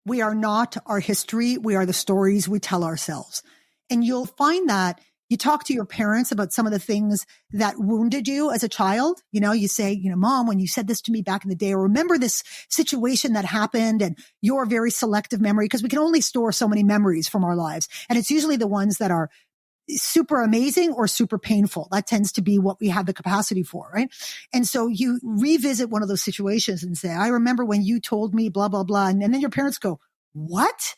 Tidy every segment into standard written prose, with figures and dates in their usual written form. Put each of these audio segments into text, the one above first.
we are not our history. We are the stories we tell ourselves. And you'll find that you talk to your parents about some of the things that wounded you as a child. You say, Mom, when you said this to me back in the day, or remember this situation that happened, and your very selective memory, because we can only store so many memories from our lives. And it's usually the ones that are super amazing or super painful. That tends to be what we have the capacity for, right? And so you revisit one of those situations and say, I remember when you told me blah, blah, blah. And then your parents go, what?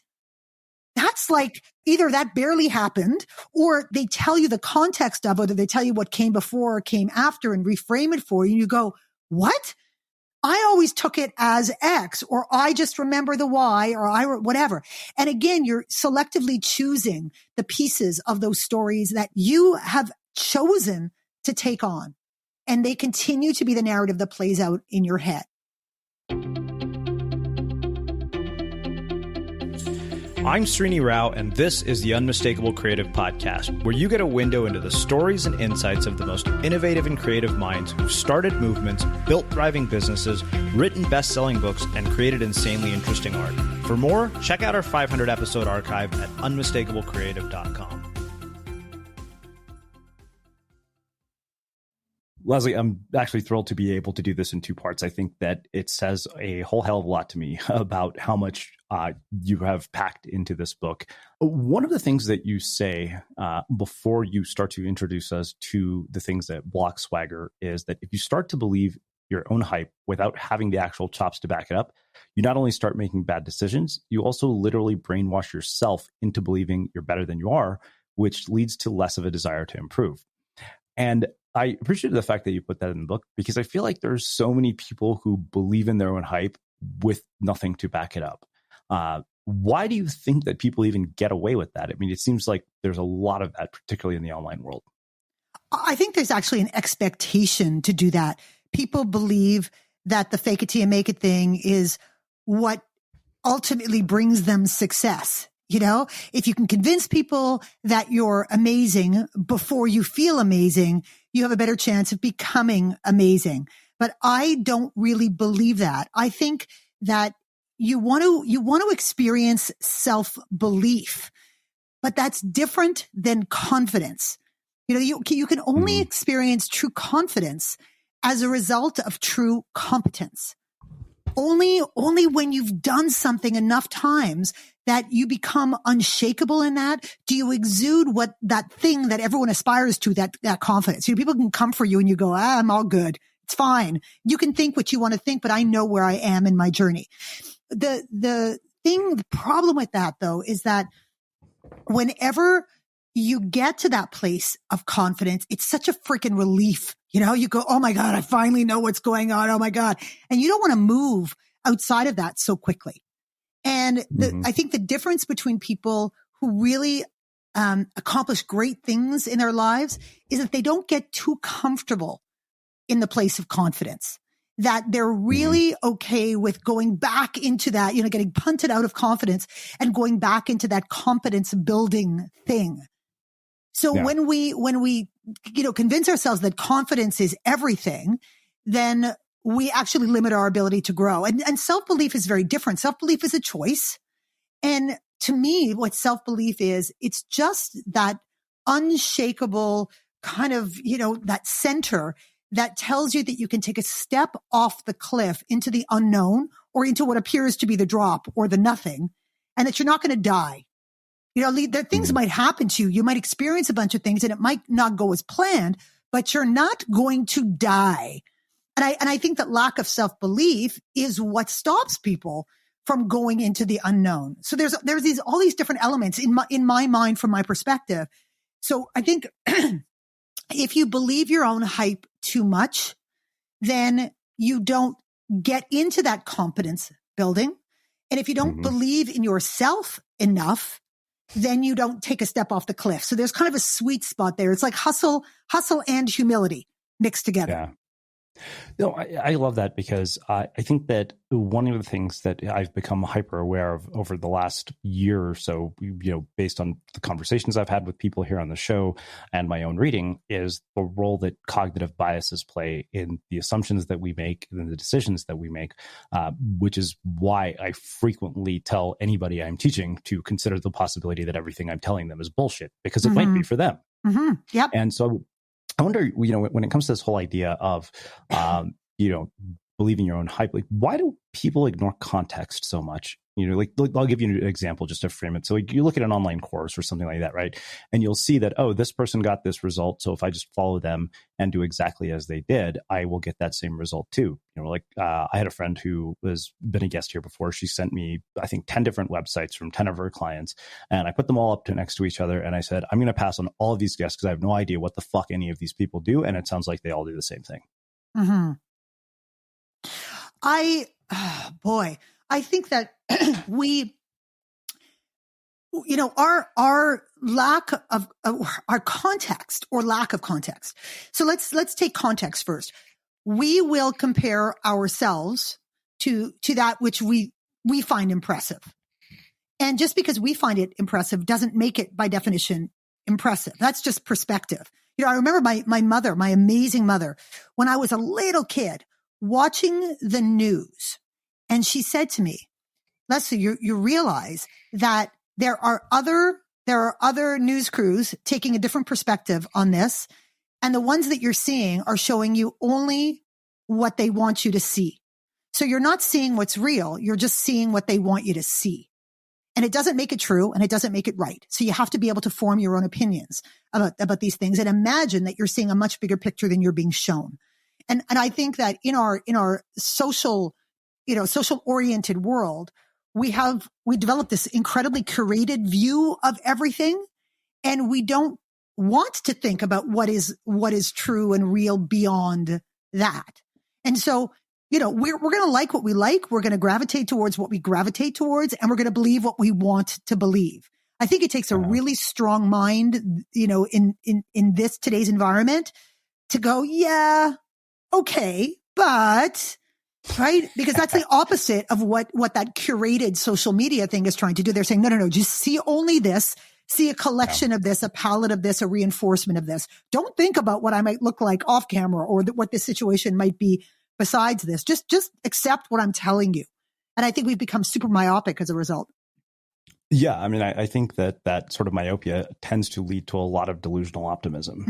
That's like either that barely happened, or they tell you the context of it, or they tell you what came before or came after and reframe it for you. And you go, what? I always took it as X, or I just remember the Y, or whatever. And again, you're selectively choosing the pieces of those stories that you have chosen to take on. And they continue to be the narrative that plays out in your head. I'm Srini Rao, and this is the Unmistakable Creative Podcast, where you get a window into the stories and insights of the most innovative and creative minds who've started movements, built thriving businesses, written best-selling books, and created insanely interesting art. For more, check out our 500-episode archive at unmistakablecreative.com. Leslie, I'm actually thrilled to be able to do this in two parts. I think that it says a whole hell of a lot to me about how much you have packed into this book. One of the things that you say before you start to introduce us to the things that block swagger is that if you start to believe your own hype without having the actual chops to back it up, you not only start making bad decisions, you also literally brainwash yourself into believing you're better than you are, which leads to less of a desire to improve. And I appreciate the fact that you put that in the book, because I feel like there's so many people who believe in their own hype with nothing to back it up. Why do you think that people even get away with that? I mean, it seems like there's a lot of that, particularly in the online world. I think there's actually an expectation to do that. People believe that the fake it till you make it thing is what ultimately brings them success. If you can convince people that you're amazing before you feel amazing, you have a better chance of becoming amazing. But I don't really believe that. I think that you want to experience self-belief, but that's different than confidence. You can only experience true confidence as a result of true competence. Only when you've done something enough times that you become unshakable in that, do you exude that thing that everyone aspires to, that confidence. People can come for you and you go, I'm all good. It's fine. You can think what you want to think, but I know where I am in my journey. The problem with that though, is that whenever you get to that place of confidence, it's such a freaking relief. You go, oh my God, I finally know what's going on. Oh my God. And you don't want to move outside of that so quickly. And I think the difference between people who really accomplish great things in their lives is that they don't get too comfortable in the place of confidence, that they're really okay with going back into that, getting punted out of confidence and going back into that competence building thing. So when we convince ourselves that confidence is everything, then we actually limit our ability to grow. And self-belief is very different. Self-belief is a choice. And to me, what self-belief is, it's just that unshakable kind of, that center that tells you that you can take a step off the cliff into the unknown, or into what appears to be the drop or the nothing, and that you're not going to die. Things might happen to you. You might experience a bunch of things and it might not go as planned, but you're not going to die. And I think that lack of self-belief is what stops people from going into the unknown. So there's all these different elements in my mind from my perspective. So I think if you believe your own hype too much, then you don't get into that confidence building. And if you don't believe in yourself enough, then you don't take a step off the cliff. So there's kind of a sweet spot there. It's like hustle and humility mixed together. Yeah. No, I love that because I think that one of the things that I've become hyper aware of over the last year or so, based on the conversations I've had with people here on the show and my own reading, is the role that cognitive biases play in the assumptions that we make and the decisions that we make, which is why I frequently tell anybody I'm teaching to consider the possibility that everything I'm telling them is bullshit, because it might be for them. Yep. And so I wonder, when it comes to this whole idea of, believing your own hype, like, why do people ignore context so much? I'll give you an example just to frame it. So you look at an online course or something like that, right? And you'll see that, oh, this person got this result. So if I just follow them and do exactly as they did, I will get that same result too. I had a friend who has been a guest here before. She sent me, I think, 10 different websites from 10 of her clients. And I put them all up next to each other. And I said, I'm going to pass on all of these guests because I have no idea what the fuck any of these people do. And it sounds like they all do the same thing. Mm-hmm. I think that our lack of our context or lack of context. So let's take context first. We will compare ourselves to that which we find impressive. And just because we find it impressive doesn't make it by definition impressive. That's just perspective. I remember my mother, my amazing mother, when I was a little kid watching the news, and she said to me, Leslie, you realize that there are other news crews taking a different perspective on this. And the ones that you're seeing are showing you only what they want you to see. So you're not seeing what's real. You're just seeing what they want you to see. And it doesn't make it true and it doesn't make it right. So you have to be able to form your own opinions about these things and imagine that you're seeing a much bigger picture than you're being shown. And I think that in our social oriented world, we developed this incredibly curated view of everything. And we don't want to think about what is true and real beyond that. And so, we're going to like what we like. We're going to gravitate towards what we gravitate towards, and we're going to believe what we want to believe. I think it takes a really strong mind, in this today's environment to go, yeah, okay, but right? Because that's the opposite of what that curated social media thing is trying to do. They're saying, no, just see only this, see a collection of this, a palette of this, a reinforcement of this. Don't think about what I might look like off camera or what this situation might be besides this. Just accept what I'm telling you. And I think we've become super myopic as a result. Yeah, I mean, I think that sort of myopia tends to lead to a lot of delusional optimism.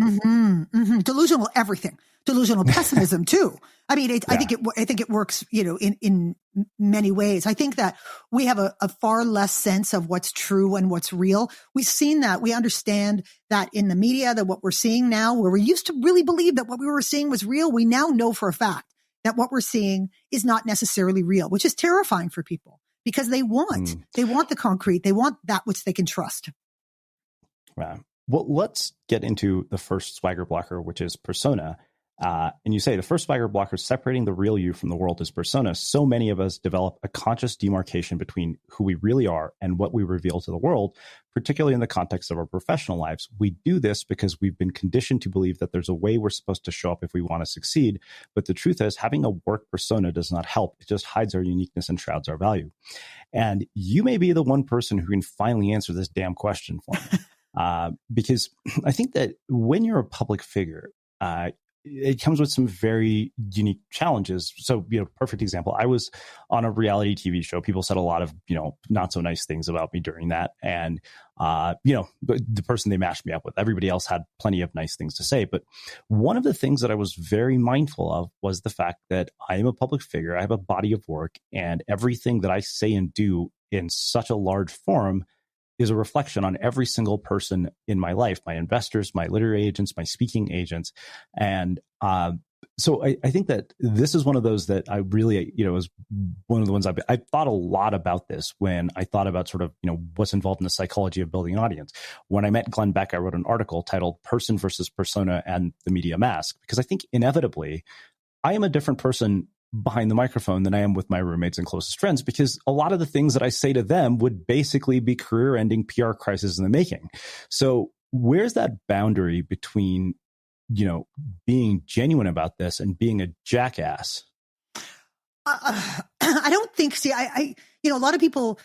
Delusional everything, delusional pessimism too. I mean, I think it works, in many ways. I think that we have a far less sense of what's true and what's real. We've seen that. We understand that in the media, that what we're seeing now, where we used to really believe that what we were seeing was real, we now know for a fact that what we're seeing is not necessarily real, which is terrifying for people. Because they want the concrete. They want that which they can trust. Wow. Well, let's get into the first swagger blocker, which is persona. And you say the first swagger blocker separating the real you from the world is persona. So many of us develop a conscious demarcation between who we really are and what we reveal to the world, particularly in the context of our professional lives. We do this because we've been conditioned to believe that there's a way we're supposed to show up if we want to succeed. But the truth is, having a work persona does not help. It just hides our uniqueness and shrouds our value. And you may be the one person who can finally answer this damn question for me. Because I think that when you're a public figure, it comes with some very unique challenges. So, perfect example. I was on a reality TV show. People said a lot of, not so nice things about me during that. And, the person they matched me up with, everybody else had plenty of nice things to say. But one of the things that I was very mindful of was the fact that I am a public figure. I have a body of work, and everything that I say and do in such a large forum is a reflection on every single person in my life, my investors, my literary agents, my speaking agents. And so I think that this is one of those that I really, is one of the ones I thought a lot about this when I thought about sort of, what's involved in the psychology of building an audience. When I met Glenn Beck, I wrote an article titled Person versus Persona and the Media Mask, because I think inevitably I am a different person behind the microphone than I am with my roommates and closest friends, because a lot of the things that I say to them would basically be career-ending PR crisis in the making. So where's that boundary between being genuine about this and being a jackass? I don't think, a lot of people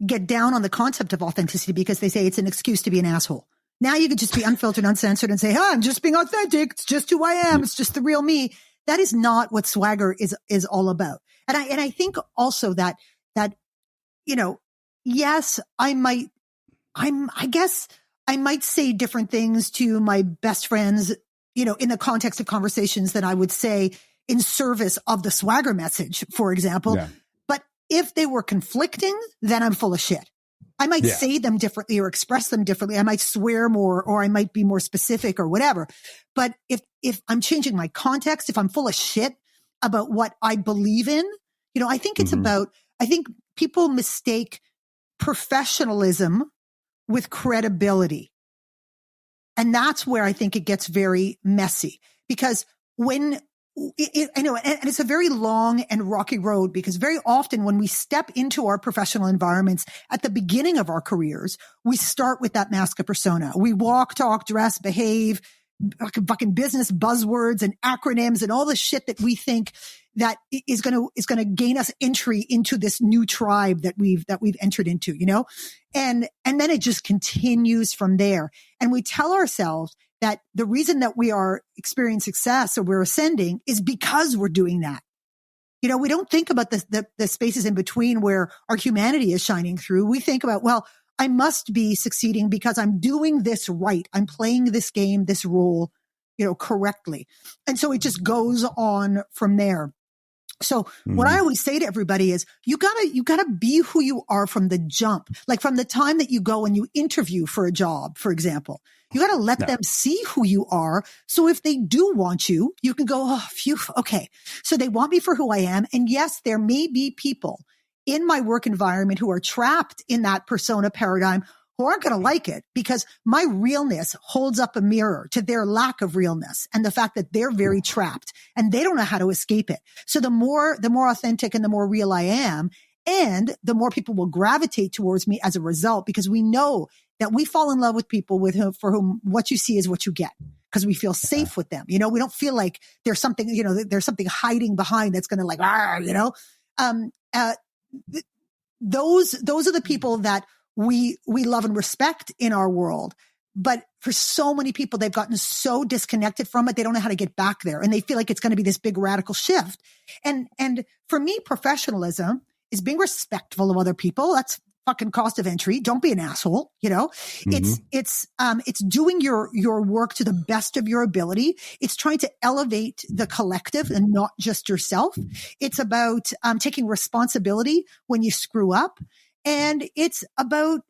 get down on the concept of authenticity because they say it's an excuse to be an asshole. Now you could just be unfiltered, uncensored and say, I'm just being authentic. It's just who I am. It's just the real me. That is not what swagger is all about. And I think also that, yes, I guess I might say different things to my best friends, in the context of conversations that I would say in service of the swagger message, for example. Yeah. But if they were conflicting, then I'm full of shit. I might say them differently or express them differently. I might swear more, or I might be more specific or whatever. But if I'm changing my context, if I'm full of shit about what I believe in, I think it's I think people mistake professionalism with credibility. And that's where I think it gets very messy, because and it's a very long and rocky road, because very often when we step into our professional environments at the beginning of our careers, we start with that mask of persona. We walk, talk, dress, behave, fucking business buzzwords and acronyms and all the shit that we think that is going to gain us entry into this new tribe that we've entered into, and then it just continues from there. And we tell ourselves that the reason that we are experiencing success or we're ascending is because we're doing that. We don't think about the spaces in between where our humanity is shining through. We think about, well, I must be succeeding because I'm doing this right. I'm playing this game, this role, correctly. And so it just goes on from there. So what I always say to everybody is you gotta be who you are from the jump. Like from the time that you go and you interview for a job, for example, you gotta let them see who you are. So if they do want you, you can go, oh, phew, okay. So they want me for who I am. And yes, there may be people in my work environment who are trapped in that persona paradigm who aren't going to like it, because my realness holds up a mirror to their lack of realness and the fact that they're very trapped and they don't know how to escape it. So the more authentic and the more real I am, and the more people will gravitate towards me as a result, because we know that we fall in love with people for whom what you see is what you get, because we feel safe with them. We don't feel like there's something, there's something hiding behind that's going to those are the people that we love and respect in our world. But for so many people, they've gotten so disconnected from it, they don't know how to get back there. And they feel like it's going to be this big radical shift. And for me, professionalism is being respectful of other people. That's fucking cost of entry. Don't be an asshole. It's doing your work to the best of your ability. It's trying to elevate the collective and not just yourself. It's about taking responsibility when you screw up. And it's about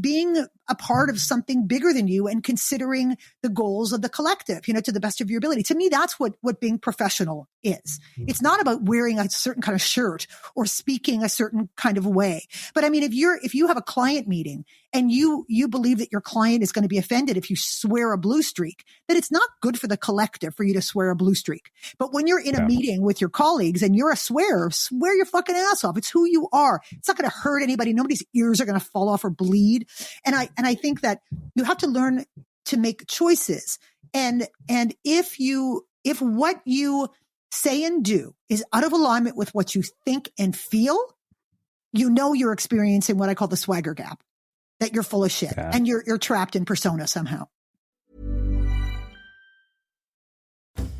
being a part of something bigger than you and considering the goals of the collective, to the best of your ability. To me, that's what being professional is. It's not about wearing a certain kind of shirt or speaking a certain kind of way. But I mean, if you have a client meeting and you believe that your client is going to be offended if you swear a blue streak, then it's not good for the collective for you to swear a blue streak. But when you're in a meeting with your colleagues and you're a swear your fucking ass off. It's who you are. It's not going to hurt anybody. Nobody's ears are going to fall off or bleed. And I think that you have to learn to make choices. And if what you say and do is out of alignment with what you think and feel, you're experiencing what I call the swagger gap, that you're full of shit and you're trapped in persona somehow.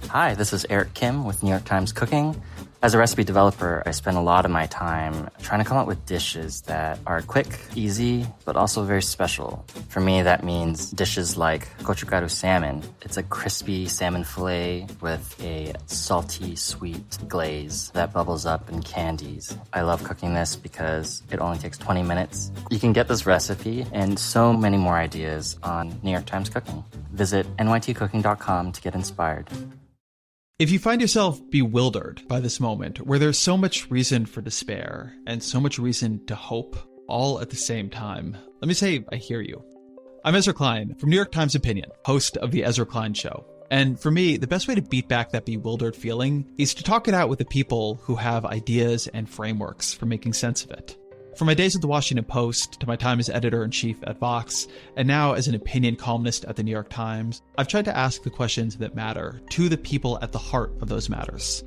Hi, this is Eric Kim with New York Times Cooking. As a recipe developer, I spend a lot of my time trying to come up with dishes that are quick, easy, but also very special. For me, that means dishes like gochugaru salmon. It's a crispy salmon fillet with a salty, sweet glaze that bubbles up and candies. I love cooking this because it only takes 20 minutes. You can get this recipe and so many more ideas on New York Times Cooking. Visit nytcooking.com to get inspired. If you find yourself bewildered by this moment, where there's so much reason for despair and so much reason to hope all at the same time, let me say I hear you. I'm Ezra Klein from New York Times Opinion, host of The Ezra Klein Show. And for me, the best way to beat back that bewildered feeling is to talk it out with the people who have ideas and frameworks for making sense of it. From my days at the Washington Post to my time as editor-in-chief at Vox, and now as an opinion columnist at the New York Times, I've tried to ask the questions that matter to the people at the heart of those matters.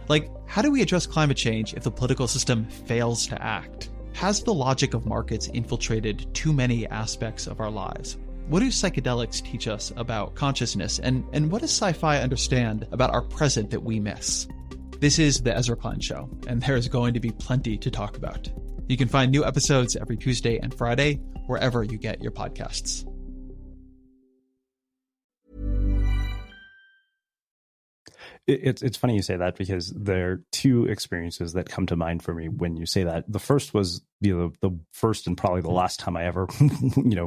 Like, how do we address climate change if the political system fails to act? Has the logic of markets infiltrated too many aspects of our lives? What do psychedelics teach us about consciousness? And what does sci-fi understand about our present that we miss? This is The Ezra Klein Show, and there's going to be plenty to talk about. You can find new episodes every Tuesday and Friday, wherever you get your podcasts. It's funny you say that, because there are two experiences that come to mind for me when you say that. The first was the first and probably the last time I ever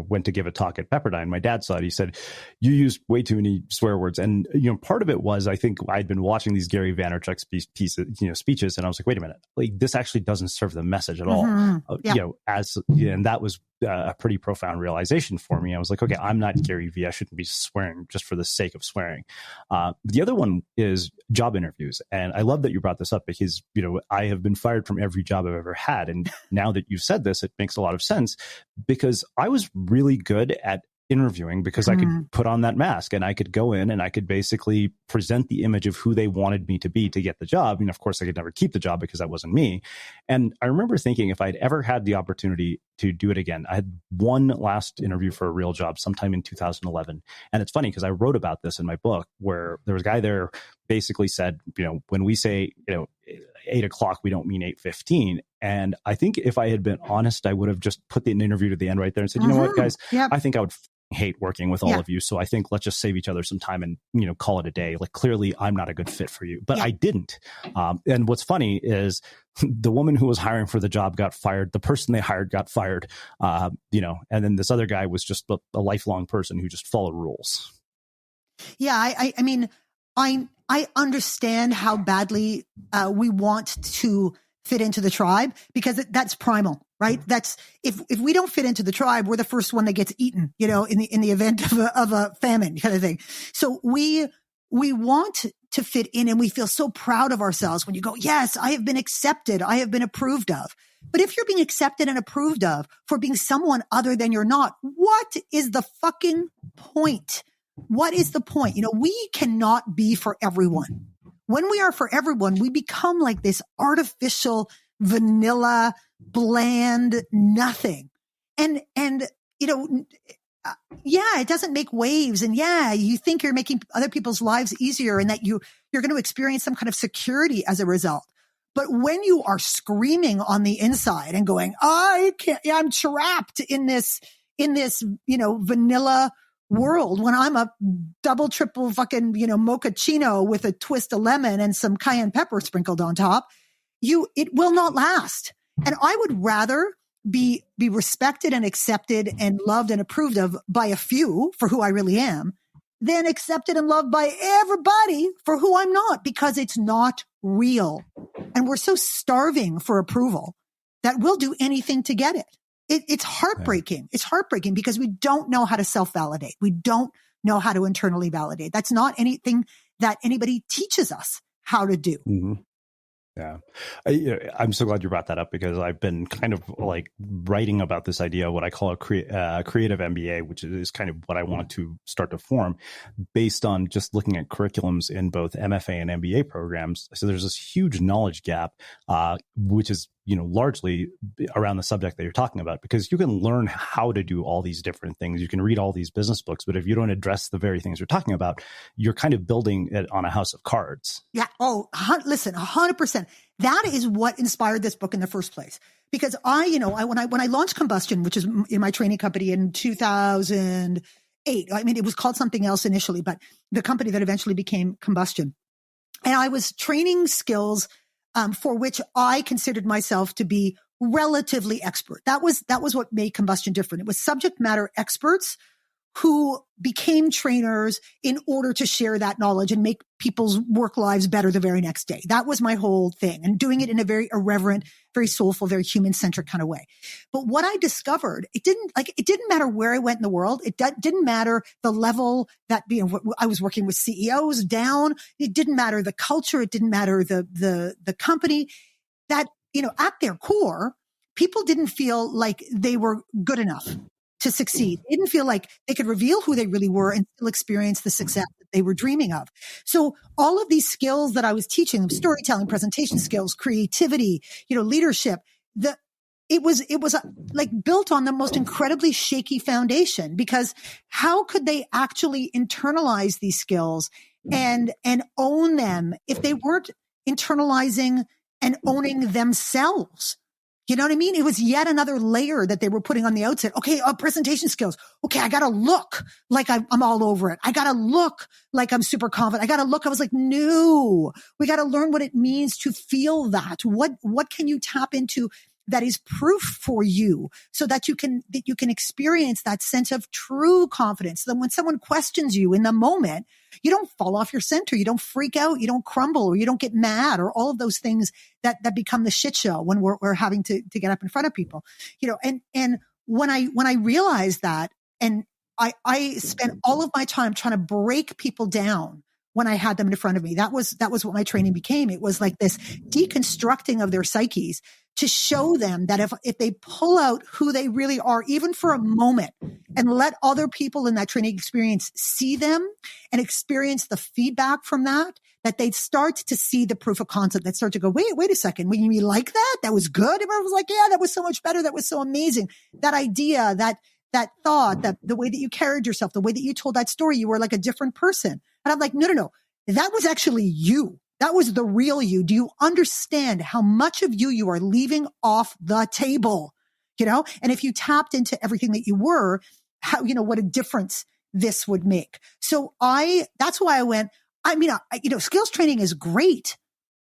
went to give a talk at Pepperdine. My dad saw it. He said, "You used way too many swear words." And part of it was, I think I'd been watching these Gary Vaynerchuk speeches, and I was like, wait a minute, like this actually doesn't serve the message at all. And that was a pretty profound realization for me. I was like, okay, I'm not Gary V. I shouldn't be swearing just for the sake of swearing. The other one is job interviews. And I love that you brought this up, because, I have been fired from every job I've ever had. And now that you've said this, it makes a lot of sense, because I was really good at interviewing because I could put on that mask and I could go in and I could basically present the image of who they wanted me to be to get the job. And of course, I could never keep the job because that wasn't me. And I remember thinking, if I'd ever had the opportunity to do it again, I had one last interview for a real job sometime in 2011. And it's funny because I wrote about this in my book, where there was a guy there basically said, when we say, 8 o'clock, we don't mean 8:15. And I think if I had been honest, I would have just put the interview to the end right there and said, you know what, guys, I think I would hate working with all of you. So I think let's just save each other some time and, call it a day. Like, clearly I'm not a good fit for you, but I didn't. And what's funny is the woman who was hiring for the job got fired. The person they hired got fired, and then this other guy was just a lifelong person who just followed rules. Yeah. I mean, I understand how badly we want to fit into the tribe, because that's primal, right? That's if we don't fit into the tribe, we're the first one that gets eaten, in the event of a famine kind of thing. So we want to fit in, and we feel so proud of ourselves when you go, yes, I have been accepted. I have been approved of. But if you're being accepted and approved of for being someone other than you're not, what is the fucking point? What is the point? We cannot be for everyone. When we are for everyone, we become like this artificial, vanilla, bland nothing. And it doesn't make waves. And you think you're making other people's lives easier, and that you're going to experience some kind of security as a result. But when you are screaming on the inside and going, I can't, I'm trapped in this, vanilla world, when I'm a double, triple fucking, mochaccino with a twist of lemon and some cayenne pepper sprinkled on top, it will not last. And I would rather be respected and accepted and loved and approved of by a few for who I really am, than accepted and loved by everybody for who I'm not, because it's not real. And we're so starving for approval that we'll do anything to get it. It's heartbreaking. It's heartbreaking because we don't know how to self-validate. We don't know how to internally validate. That's not anything that anybody teaches us how to do. Mm-hmm. Yeah. I'm so glad you brought that up, because I've been kind of like writing about this idea of what I call a creative MBA, which is kind of what I want to start to form based on just looking at curriculums in both MFA and MBA programs. So there's this huge knowledge gap, which is, largely around the subject that you're talking about, because you can learn how to do all these different things. You can read all these business books, but if you don't address the very things you're talking about, you're kind of building it on a house of cards. Yeah. Oh, listen, 100%. That is what inspired this book in the first place. Because when I launched Combustion, which is in my training company in 2008, I mean, it was called something else initially, but the company that eventually became Combustion. And I was training skills for which I considered myself to be relatively expert. That was what made Combustion different. It was subject matter experts who became trainers in order to share that knowledge and make people's work lives better the very next day. That was my whole thing, and doing it in a very irreverent, very soulful, very human-centric kind of way. But what I discovered, it didn't matter where I went in the world. It didn't matter the level that, I was working with CEOs down. It didn't matter the culture. It didn't matter the company. That, at their core, people didn't feel like they were good enough to succeed. They didn't feel like they could reveal who they really were and still experience the success that they were dreaming of. So all of these skills that I was teaching them, storytelling, presentation skills, creativity, leadership, it was like built on the most incredibly shaky foundation, because how could they actually internalize these skills and own them if they weren't internalizing and owning themselves? You know what I mean? It was yet another layer that they were putting on the outset. Okay, presentation skills. Okay, I got to look like I'm all over it. I got to look like I'm super confident. I got to look. I was like, no, we got to learn what it means to feel that. What can you tap into that is proof for you, so that you can experience that sense of true confidence. So then when someone questions you in the moment, you don't fall off your center. You don't freak out. You don't crumble, or you don't get mad, or all of those things that become the shit show when we're having to get up in front of people, and when I realized that, and I spent all of my time trying to break people down when I had them in front of me. That was what my training became. It was like this deconstructing of their psyches to show them that if they pull out who they really are, even for a moment, and let other people in that training experience see them and experience the feedback from that they'd start to see the proof of concept. They'd start to go, wait a second. When you like that? That was good. Everyone was like, yeah, that was so much better. That was so amazing. That idea, that thought, that the way that you carried yourself, the way that you told that story, you were like a different person. And I'm like, no. That was actually you. That was the real you. Do you understand how much of you are leaving off the table? And if you tapped into everything that you were, how, what a difference this would make. So that's why I went, skills training is great,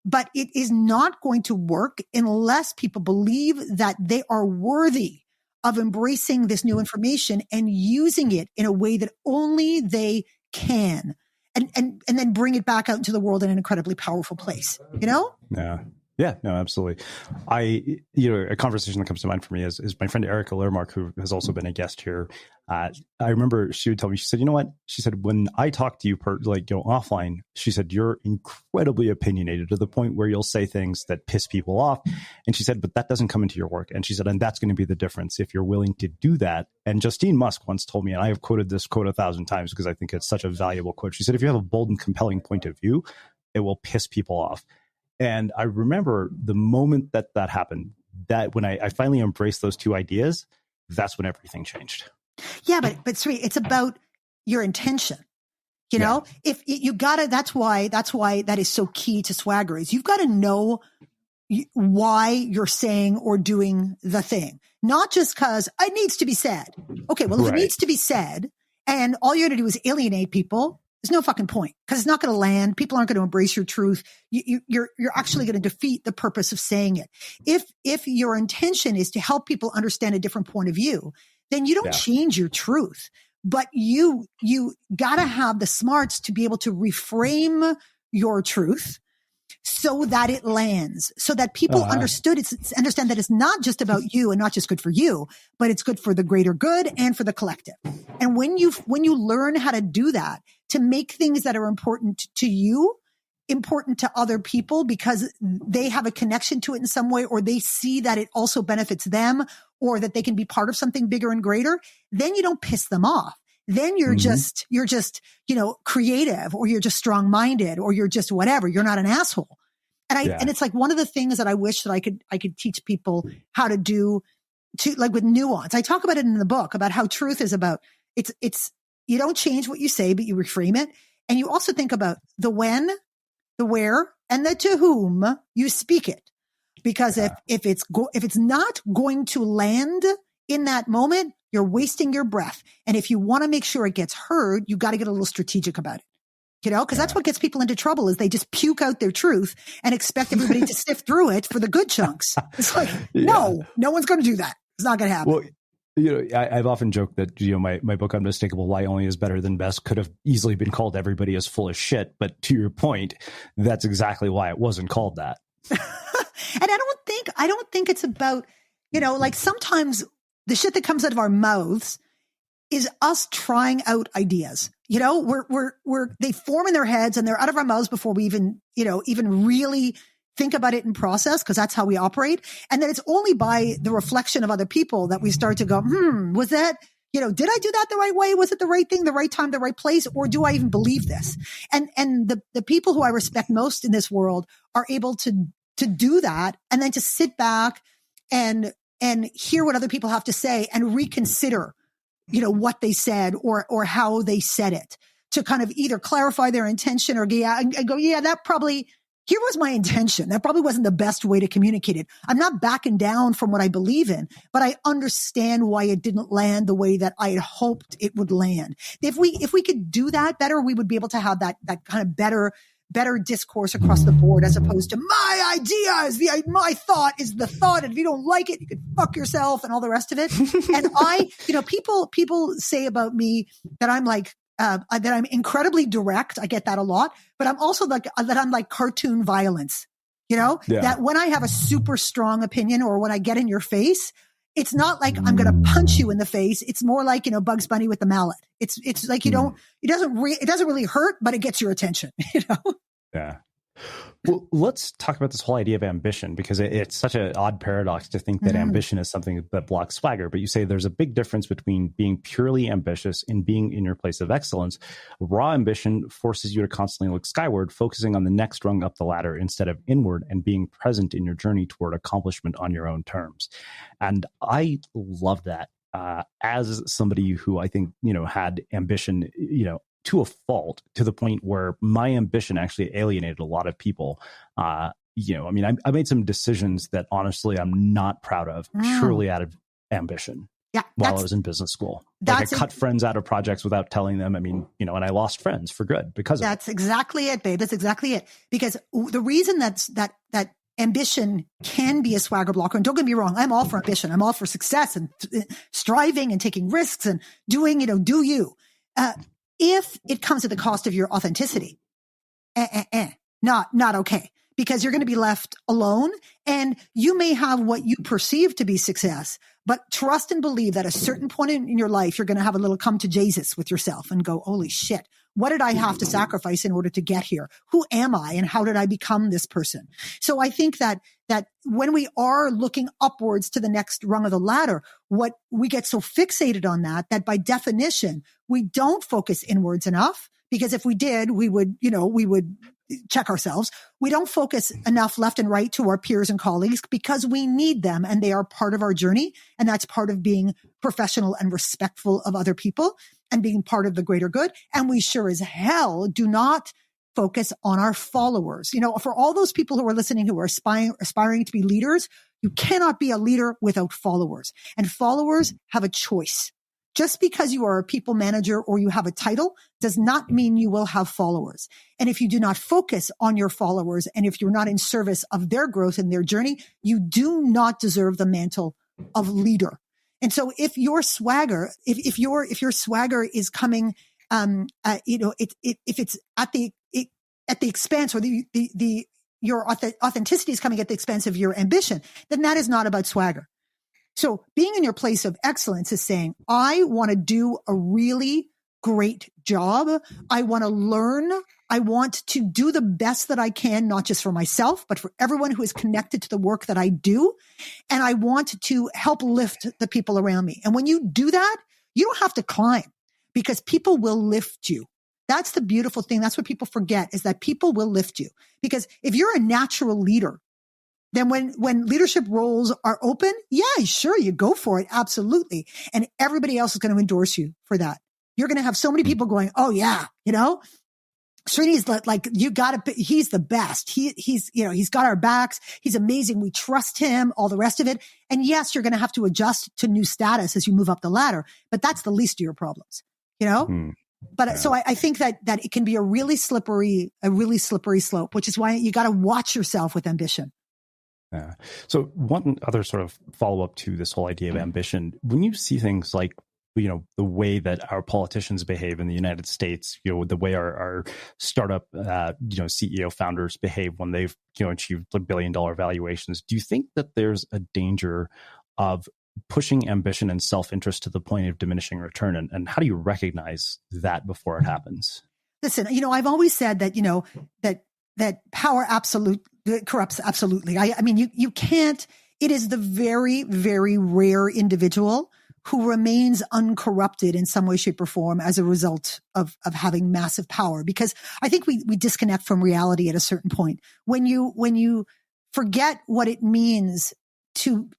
but it is not going to work unless people believe that they are worthy of embracing this new information and using it in a way that only they can. And then bring it back out into the world in an incredibly powerful place, Yeah, no, absolutely. A conversation that comes to mind for me is my friend Erica Lermark, who has also been a guest here. I remember she would tell me, she said, you know what? She said, when I talk to you offline, she said, you're incredibly opinionated to the point where you'll say things that piss people off. And she said, but that doesn't come into your work. And she said, and that's going to be the difference if you're willing to do that. And Justine Musk once told me, and I have quoted this quote 1,000 times because I think it's such a valuable quote. She said, if you have a bold and compelling point of view, it will piss people off. And I remember the moment that happened, that when I finally embraced those two ideas, that's when everything changed. Yeah, but Sri, it's about your intention. If you gotta, that's why that is so key to swagger, is you've got to know why you're saying or doing the thing, not just because it needs to be said. Okay, well, if it needs to be said and all you're going to do is alienate people, there's no fucking point, because it's not going to land. People aren't going to embrace your truth. You're actually going to defeat the purpose of saying it. If your intention is to help people understand a different point of view, then you don't change your truth, but you got to have the smarts to be able to reframe your truth so that it lands, so that people understand that it's not just about you and not just good for you, but it's good for the greater good and for the collective. And when you learn how to do that, to make things that are important to you important to other people because they have a connection to it in some way, or they see that it also benefits them, or that they can be part of something bigger and greater, then you don't piss them off. Then you're just, creative, or you're just strong-minded, or you're just whatever. You're not an asshole. And it's like one of the things that I wish that I could teach people how to do, with nuance. I talk about it in the book about how truth is about, it's you don't change what you say, but you reframe it. And you also think about the when, the where, and the to whom you speak it. Because if it's not going to land in that moment, you're wasting your breath. And if you want to make sure it gets heard, you got to get a little strategic about it. Because that's what gets people into trouble, is they just puke out their truth and expect everybody to sift through it for the good chunks. It's like, no one's going to do that. It's not going to happen. Well, I've often joked that, my book, Unmistakable, Why Only is Better Than Best, could have easily been called Everybody is Full of Shit. But to your point, that's exactly why it wasn't called that. And I don't think it's about, sometimes the shit that comes out of our mouths is us trying out ideas. They form in their heads and they're out of our mouths before we even really think about it in process, because that's how we operate. And then it's only by the reflection of other people that we start to go, was that, did I do that the right way? Was it the right thing, the right time, the right place? Or do I even believe this? And the people who I respect most in this world are able to do that, and then to sit back and hear what other people have to say and reconsider, what they said or how they said it, to kind of either clarify their intention or that probably, here was my intention. That probably wasn't the best way to communicate it. I'm not backing down from what I believe in, but I understand why it didn't land the way that I had hoped it would land. If we could do that better, we would be able to have that kind of better discourse across the board, as opposed to my idea is my thought is the thought. And if you don't like it, you could fuck yourself and all the rest of it. And people say about me that I'm like, that I'm incredibly direct. I get that a lot, but I'm also that I'm like cartoon violence, that when I have a super strong opinion or when I get in your face, it's not like I'm going to punch you in the face. It's more like, Bugs Bunny with the mallet. It's like, it doesn't really hurt, but it gets your attention, Yeah. Well, let's talk about this whole idea of ambition, because it's such an odd paradox to think that ambition is something that blocks swagger. But you say there's a big difference between being purely ambitious and being in your place of excellence. Raw ambition forces you to constantly look skyward, focusing on the next rung up the ladder instead of inward, and being present in your journey toward accomplishment on your own terms. And I love that. As somebody who I think, had ambition, to a fault, to the point where my ambition actually alienated a lot of people. I made some decisions that honestly I'm not proud of, purely out of ambition. Yeah, while I was in business school, I cut friends out of projects without telling them. And I lost friends for good because of it. That's exactly it, babe. That's exactly it. Because the reason that ambition can be a swagger blocker, and don't get me wrong, I'm all for ambition. I'm all for success and striving and taking risks and doing, do you. If it comes at the cost of your authenticity, not okay, because you're going to be left alone, and you may have what you perceive to be success, but trust and believe that at a certain point in your life, you're going to have a little come to Jesus with yourself and go, holy shit, what did I have to sacrifice in order to get here? Who am I? And how did I become this person? So I think that when we are looking upwards to the next rung of the ladder, what we get so fixated on that by definition, we don't focus inwards enough, because if we did, we would check ourselves. We don't focus enough left and right to our peers and colleagues, because we need them and they are part of our journey. And that's part of being professional and respectful of other people and being part of the greater good. And we sure as hell do not focus on our followers. For all those people who are listening, who are aspiring to be leaders, you cannot be a leader without followers. And followers have a choice. Just because you are a people manager or you have a title does not mean you will have followers. And if you do not focus on your followers, and if you're not in service of their growth and their journey, you do not deserve the mantle of leader. And so if your swagger, if your swagger is coming, if it's at the expense, or your authenticity is coming at the expense of your ambition, then that is not about swagger. So being in your place of excellence is saying, I want to do a really great job. I want to learn. I want to do the best that I can, not just for myself, but for everyone who is connected to the work that I do. And I want to help lift the people around me. And when you do that, you don't have to climb, because people will lift you. That's the beautiful thing. That's what people forget, is that people will lift you. Because if you're a natural leader, then when leadership roles are open, yeah, sure, you go for it. Absolutely. And everybody else is going to endorse you for that. You're going to have so many people going, oh yeah, Srini's like, he's the best. He's got our backs. He's amazing. We trust him, all the rest of it. And yes, you're going to have to adjust to new status as you move up the ladder, but that's the least of your problems, But so I think that it can be a really slippery slope, which is why you got to watch yourself with ambition. Yeah. So one other sort of follow up to this whole idea of ambition, when you see things like, the way that our politicians behave in the United States, the way our startup, CEO founders behave when they've, achieved $1 billion valuations, do you think that there's a danger of pushing ambition and self-interest to the point of diminishing return? And how do you recognize that before it happens? Listen, I've always said that, power corrupts absolutely. I mean, you can't, it is the very, very rare individual who remains uncorrupted in some way, shape, or form as a result of having massive power. Because I think we disconnect from reality at a certain point. When you forget what it means to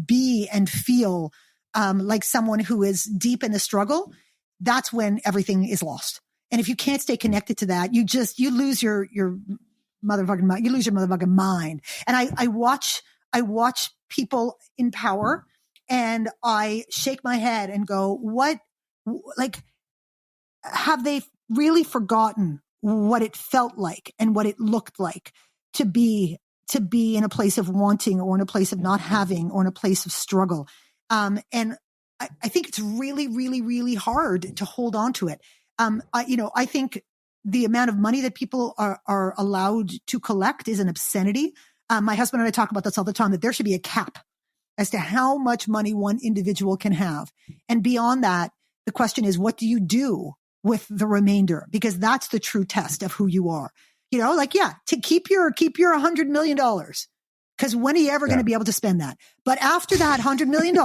be and feel like someone who is deep in the struggle, that's when everything is lost. And if you can't stay connected to that, you lose your motherfucking mind. You lose your motherfucking mind. And I watch people in power and I shake my head and go, have they really forgotten what it felt like and what it looked like to be in a place of wanting or in a place of not having or in a place of struggle? And I think it's really, really, really hard to hold on to it. I think the amount of money that people are allowed to collect is an obscenity. My husband and I talk about this all the time, that there should be a cap as to how much money one individual can have. And beyond that, the question is, what do you do with the remainder? Because that's the true test of who you are. To keep your $100 million. Because when are you ever going to be able to spend that? But after that $100 million,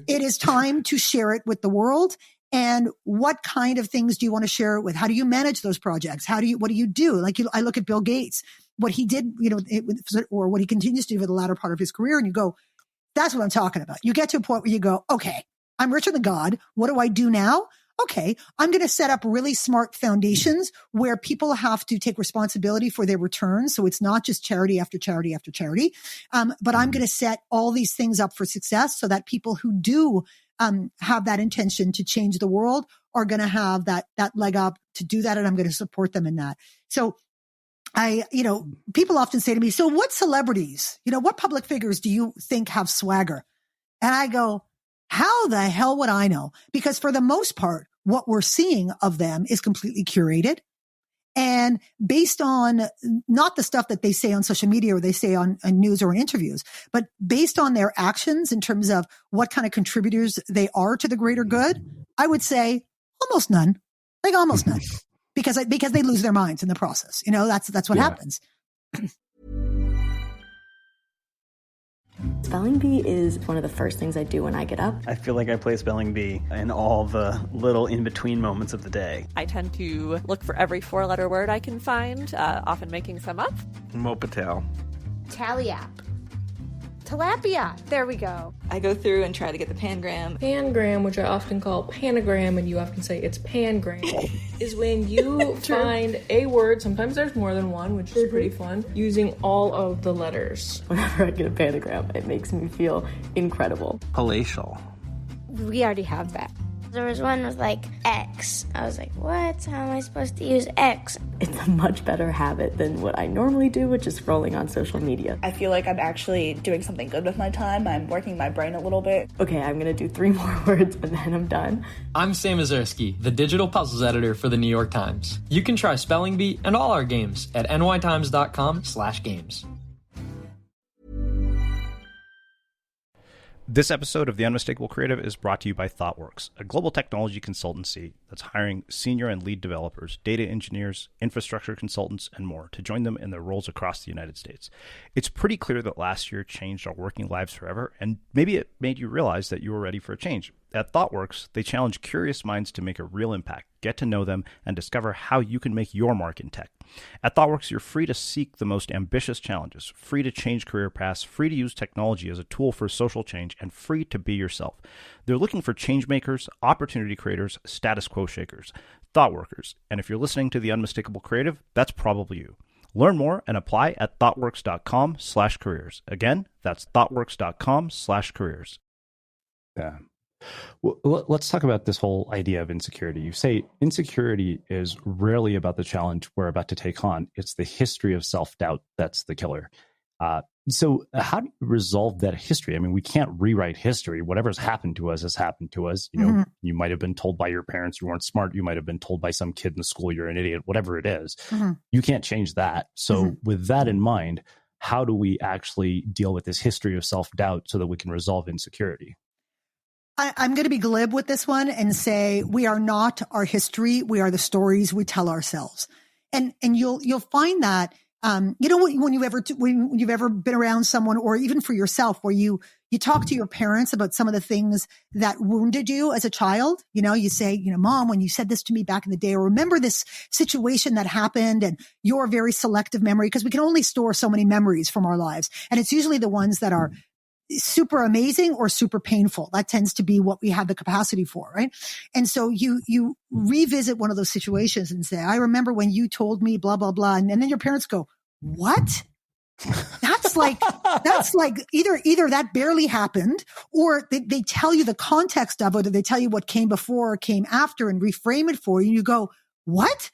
it is time to share it with the world. And what kind of things do you want to share it with? How do you manage those projects? What do you do? I look at Bill Gates, what he did, or what he continues to do for the latter part of his career. And you go, that's what I'm talking about. You get to a point where you go, okay, I'm richer than God. What do I do now? Okay, I'm going to set up really smart foundations where people have to take responsibility for their returns. So it's not just charity after charity after charity. But I'm going to set all these things up for success so that people who do have that intention to change the world are going to have that leg up to do that. And I'm going to support them in that. So people often say to me, so what celebrities, what public figures do you think have swagger? And I go, how the hell would I know? Because for the most part, what we're seeing of them is completely curated and based on not the stuff that they say on social media or they say on news or in interviews, but based on their actions in terms of what kind of contributors they are to the greater good. I would say almost none, almost none, because they lose their minds in the process. That's what happens. Spelling bee is one of the first things I do when I get up. I feel like I play spelling bee in all the little in-between moments of the day. I tend to look for every 4-letter word I can find, often making some up. Mopatel. Tally app. Tilapia. There we go. I go through and try to get the pangram. Pangram, which I often call panagram, and you often say it's pangram, is when you find a word, sometimes there's more than one, which is pretty fun, using all of the letters. Whenever I get a panagram, it makes me feel incredible. Palatial. We already have that. There was one with X. I was like, what? How am I supposed to use X? It's a much better habit than what I normally do, which is scrolling on social media. I feel like I'm actually doing something good with my time. I'm working my brain a little bit. Okay, I'm going to do 3 more words and then I'm done. I'm Sam Azerski, the digital puzzles editor for the New York Times. You can try Spelling Bee and all our games at nytimes.com/games. This episode of The Unmistakable Creative is brought to you by ThoughtWorks, a global technology consultancy that's hiring senior and lead developers, data engineers, infrastructure consultants, and more to join them in their roles across the United States. It's pretty clear that last year changed our working lives forever, and maybe it made you realize that you were ready for a change. At ThoughtWorks, they challenge curious minds to make a real impact, get to know them, and discover how you can make your mark in tech. At ThoughtWorks, you're free to seek the most ambitious challenges, free to change career paths, free to use technology as a tool for social change, and free to be yourself. They're looking for change makers, opportunity creators, status quo shakers, thought workers. And if you're listening to The Unmistakable Creative, that's probably you. Learn more and apply at thoughtworks.com/careers. Again, that's thoughtworks.com/careers. Yeah. Well, let's talk about this whole idea of insecurity. You say insecurity is rarely about the challenge we're about to take on. It's the history of self-doubt that's the killer. So how do you resolve that history? I mean, we can't rewrite history. Whatever's happened to us has happened to us. You might have been told by your parents you weren't smart. You might have been told by some kid in the school you're an idiot, whatever it is. You can't change that. So with that in mind, how do we actually deal with this history of self-doubt so that we can resolve insecurity? I'm going to be glib with this one and say we are not our history. We are the stories we tell ourselves. And you'll find that, when you've ever been around someone, or even for yourself, where you talk to your parents about some of the things that wounded you as a child, you say, Mom, when you said this to me back in the day, or remember this situation that happened, and your very selective memory, because we can only store so many memories from our lives. And it's usually the ones that are super amazing or super painful. That tends to be what we have the capacity for, right? And so you revisit one of those situations and say, I remember when you told me blah, blah, blah. And then your parents go, what? That's like either that barely happened, or they tell you the context of it, or they tell you what came before or came after and reframe it for you. And you go, what?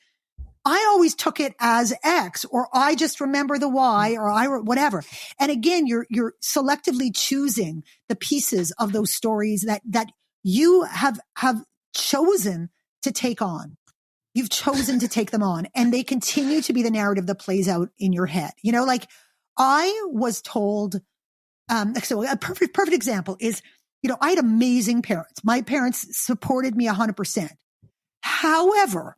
I always took it as X, or I just remember the Y, or whatever. And again, you're selectively choosing the pieces of those stories that you have chosen to take on. You've chosen to take them on, and they continue to be the narrative that plays out in your head. Like I was told, so a perfect example is, I had amazing parents. My parents supported me 100%. However,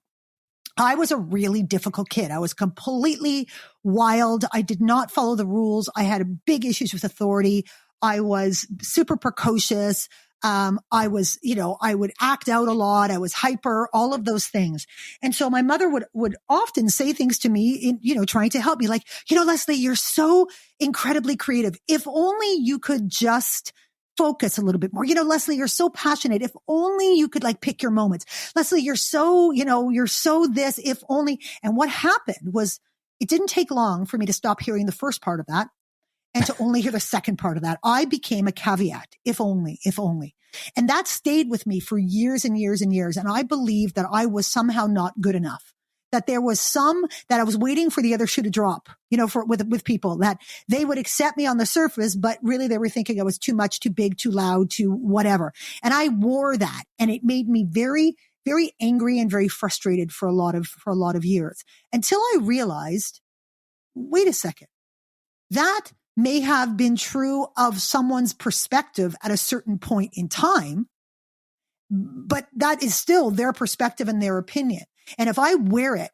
I was a really difficult kid. I was completely wild. I did not follow the rules. I had big issues with authority. I was super precocious. I would act out a lot. I was hyper, all of those things. And so my mother would often say things to me trying to help me, like, Leslie, you're so incredibly creative. If only you could just focus a little bit more. Leslie, you're so passionate. If only you could pick your moments. Leslie, you're so this, if only. And what happened was, it didn't take long for me to stop hearing the first part of that and to only hear the second part of that. I became a caveat. If only. And that stayed with me for years and years and years. And I believed that I was somehow not good enough, that there was that I was waiting for the other shoe to drop, with people, that they would accept me on the surface, but really they were thinking I was too much, too big, too loud, too whatever. And I wore that, and it made me very, very angry and very frustrated for a lot of years, until I realized, wait a second, that may have been true of someone's perspective at a certain point in time, but that is still their perspective and their opinion. And if I wear it,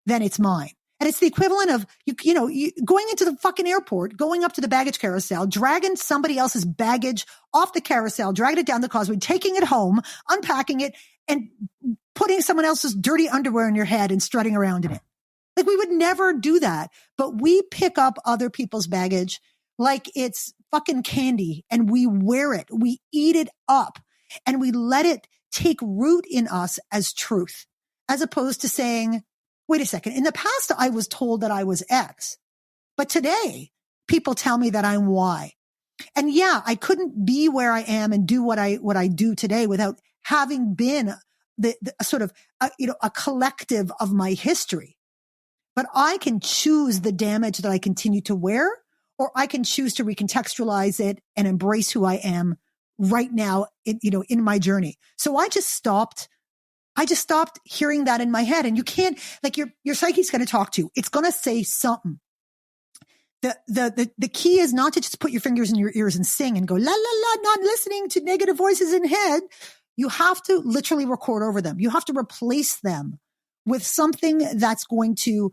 then it's mine. And it's the equivalent of, going into the fucking airport, going up to the baggage carousel, dragging somebody else's baggage off the carousel, dragging it down the causeway, taking it home, unpacking it, and putting someone else's dirty underwear in your head and strutting around in it. We would never do that, but we pick up other people's baggage like it's fucking candy, and we wear it. We eat it up, and we let it take root in us as truth, as opposed to saying, wait a second, in the past, I was told that I was X, but today people tell me that I'm Y. And yeah, I couldn't be where I am and do what I do today without having been the sort of, a collective of my history. But I can choose the damage that I continue to wear, or I can choose to recontextualize it and embrace who I am right now, in my journey. So I just stopped hearing that in my head. And you can't, your psyche's going to talk to you. It's going to say something. The key is not to just put your fingers in your ears and sing and go, la, la, la, not listening to negative voices in head. You have to literally record over them. You have to replace them with something that's going to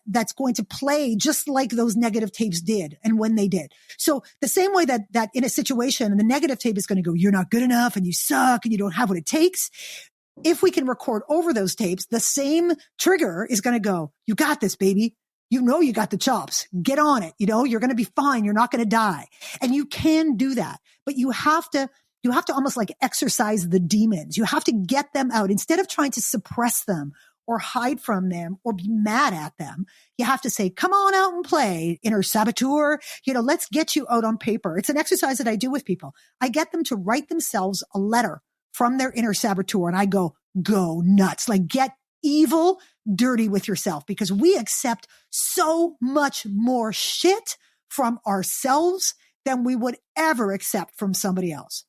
that's going to play just like those negative tapes did, and when they did. So the same way that in a situation, the negative tape is going to go, you're not good enough, and you suck, and you don't have what it takes. If we can record over those tapes, the same trigger is going to go, you got this, baby. You got the chops. Get on it. You're going to be fine. You're not going to die. And you can do that, but you have to almost exercise the demons. You have to get them out instead of trying to suppress them or hide from them or be mad at them. You have to say, come on out and play, inner saboteur. Let's get you out on paper. It's an exercise that I do with people. I get them to write themselves a letter from their inner saboteur, and I go nuts. Get evil, dirty with yourself, because we accept so much more shit from ourselves than we would ever accept from somebody else.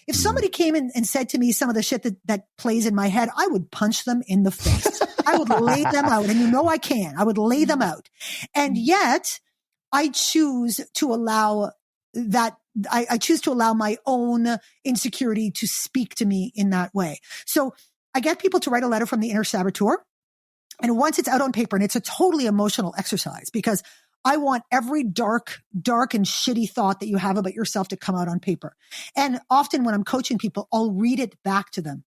If somebody came in and said to me some of the shit that plays in my head, I would punch them in the face. I would lay them out. And I can. I would lay them out. And yet I choose to allow that. I choose to allow my own insecurity to speak to me in that way. So I get people to write a letter from the inner saboteur, And once it's out on paper, and it's a totally emotional exercise because I want every dark and shitty thought that you have about yourself to come out on paper. And often when I'm coaching people, I'll read it back to them,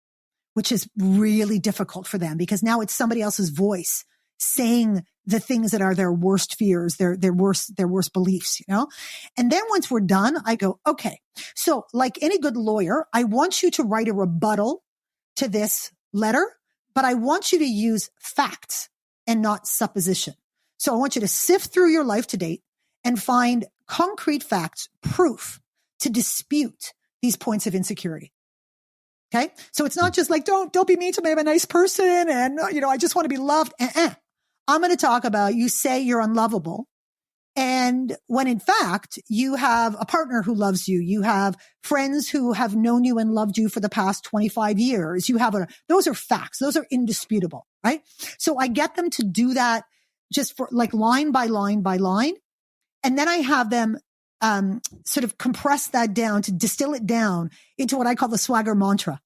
which is really difficult for them because now it's somebody else's voice saying the things that are their worst fears, their worst beliefs, you know? And then once we're done, I go, okay, so like any good lawyer, I want you to write a rebuttal to this letter, but I want you to use facts and not supposition. So I want you to sift through your life to date and find concrete facts, proof to dispute these points of insecurity. Okay. So it's not just like, don't be mean to me. I'm a nice person. And, I just want to be loved. I'm going to talk about you say you're unlovable. And when in fact you have a partner who loves you, you have friends who have known you and loved you for the past 25 years. Those are facts. Those are indisputable. Right. So I get them to do that just for like line by line by line. And then I have them sort of compress that down to distill it down into what I call the swagger mantra.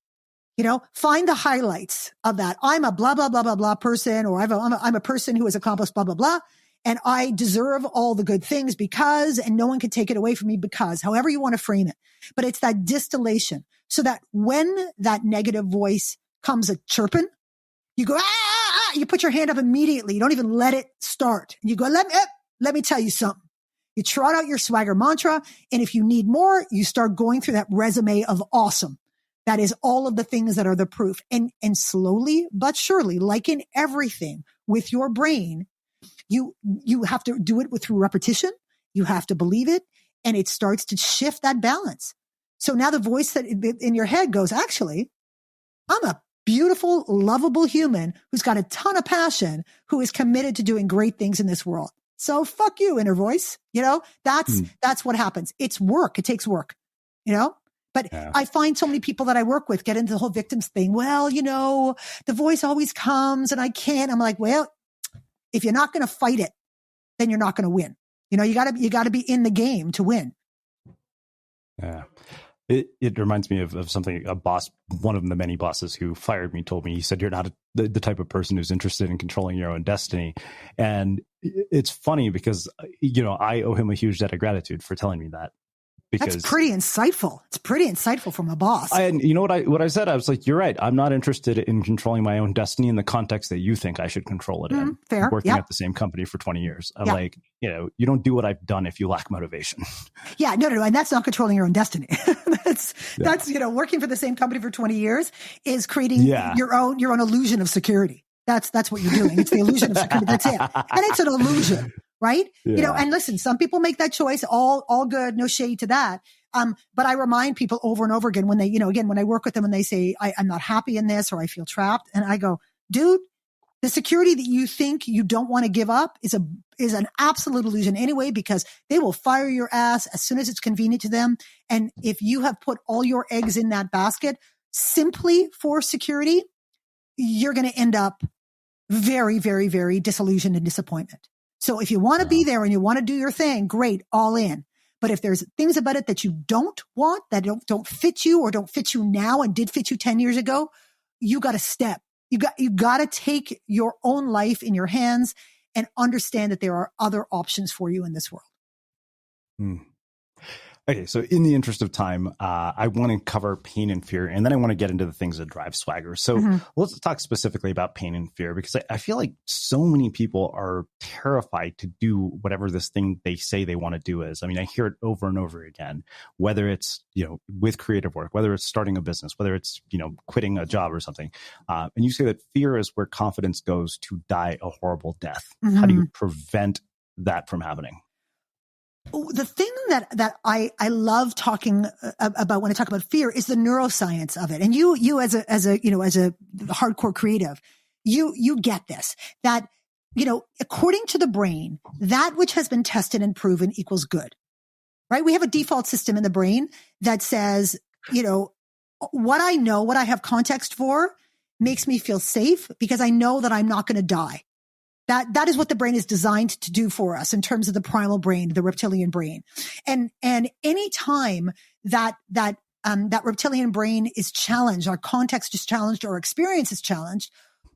Find the highlights of that. I'm a blah, blah, blah, blah, blah person, or I'm a person who has accomplished blah, blah, blah. And I deserve all the good things because, and no one can take it away from me because, however you want to frame it. But it's that distillation so that when that negative voice comes a chirping, you go, you put your hand up immediately. You don't even let it start. You go, let me tell you something. You trot out your swagger mantra. And if you need more, you start going through that resume of awesome. That is all of the things that are the proof. And slowly but surely, like in everything with your brain, you have to do it through repetition. You have to believe it. And it starts to shift that balance. So now the voice that in your head goes, actually, I'm a beautiful, lovable human who's got a ton of passion, who is committed to doing great things in this world. So fuck you, inner voice. That's what happens. It's work. It takes work, But yeah. I find so many people that I work with get into the whole victims thing. Well, the voice always comes and I can't. I'm like, well, if you're not going to fight it, then you're not going to win. You gotta be in the game to win. Yeah. It reminds me of something a boss, one of the many bosses who fired me, told me. He said, you're not the type of person who's interested in controlling your own destiny. And it's funny because, I owe him a huge debt of gratitude for telling me that. Because that's pretty insightful. It's pretty insightful from a boss. And you know what I said? I was like, you're right. I'm not interested in controlling my own destiny in the context that you think I should control it in. Fair. Working at the same company for 20 years. I'm like, you don't do what I've done if you lack motivation. Yeah, no. And that's not controlling your own destiny. That's working for the same company for 20 years is creating your own illusion of security. That's what you're doing. It's the illusion of security. That's it. And it's an illusion. Right. Yeah. And listen, some people make that choice, all good, no shade to that. But I remind people over and over again when they, when I work with them and they say, I'm not happy in this or I feel trapped. And I go, dude, the security that you think you don't want to give up is an absolute illusion anyway, because they will fire your ass as soon as it's convenient to them. And if you have put all your eggs in that basket simply for security, you're going to end up very, very, very disillusioned and disappointment. So if you want to be there and you want to do your thing, great, all in. But if there's things about it that you don't want, that don't fit you or don't fit you now and did fit you 10 years ago, you got to step. You got to take your own life in your hands and understand that there are other options for you in this world. Okay, so in the interest of time, I want to cover pain and fear, and then I want to get into the things that drive swagger. So let's talk specifically about pain and fear, because I feel like so many people are terrified to do whatever this thing they say they want to do is. I mean, I hear it over and over again, whether it's, with creative work, whether it's starting a business, whether it's, quitting a job or something. And you say that fear is where confidence goes to die a horrible death. How do you prevent that from happening? The thing that I love talking about when I talk about fear is the neuroscience of it. And you as a hardcore creative, you get this, that, according to the brain, that which has been tested and proven equals good, right? We have a default system in the brain that says, what I know, what I have context for makes me feel safe because I know that I'm not going to die. That is what the brain is designed to do for us in terms of the primal brain, the reptilian brain. And any time that reptilian brain is challenged, our context is challenged, our experience is challenged,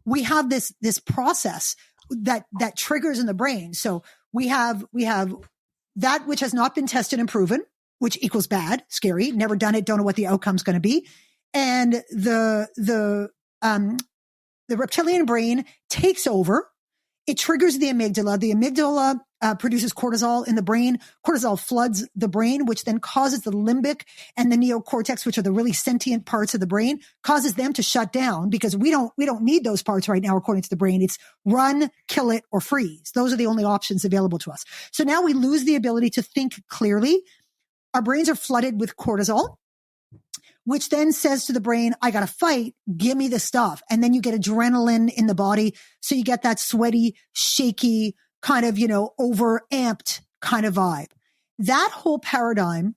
we have this process that triggers in the brain. So we have that which has not been tested and proven, which equals bad, scary, never done it, don't know what the outcome's going to be. And the reptilian brain takes over. It triggers the amygdala. The amygdala produces cortisol in the brain. Cortisol floods the brain, which then causes the limbic and the neocortex, which are the really sentient parts of the brain, causes them to shut down because we don't need those parts right now, according to the brain. It's run, kill it, or freeze. Those are the only options available to us. So now we lose the ability to think clearly. Our brains are flooded with cortisol, which then says to the brain, I got to fight. Give me the stuff. And then you get adrenaline in the body. So you get that sweaty, shaky, kind of, overamped kind of vibe. That whole paradigm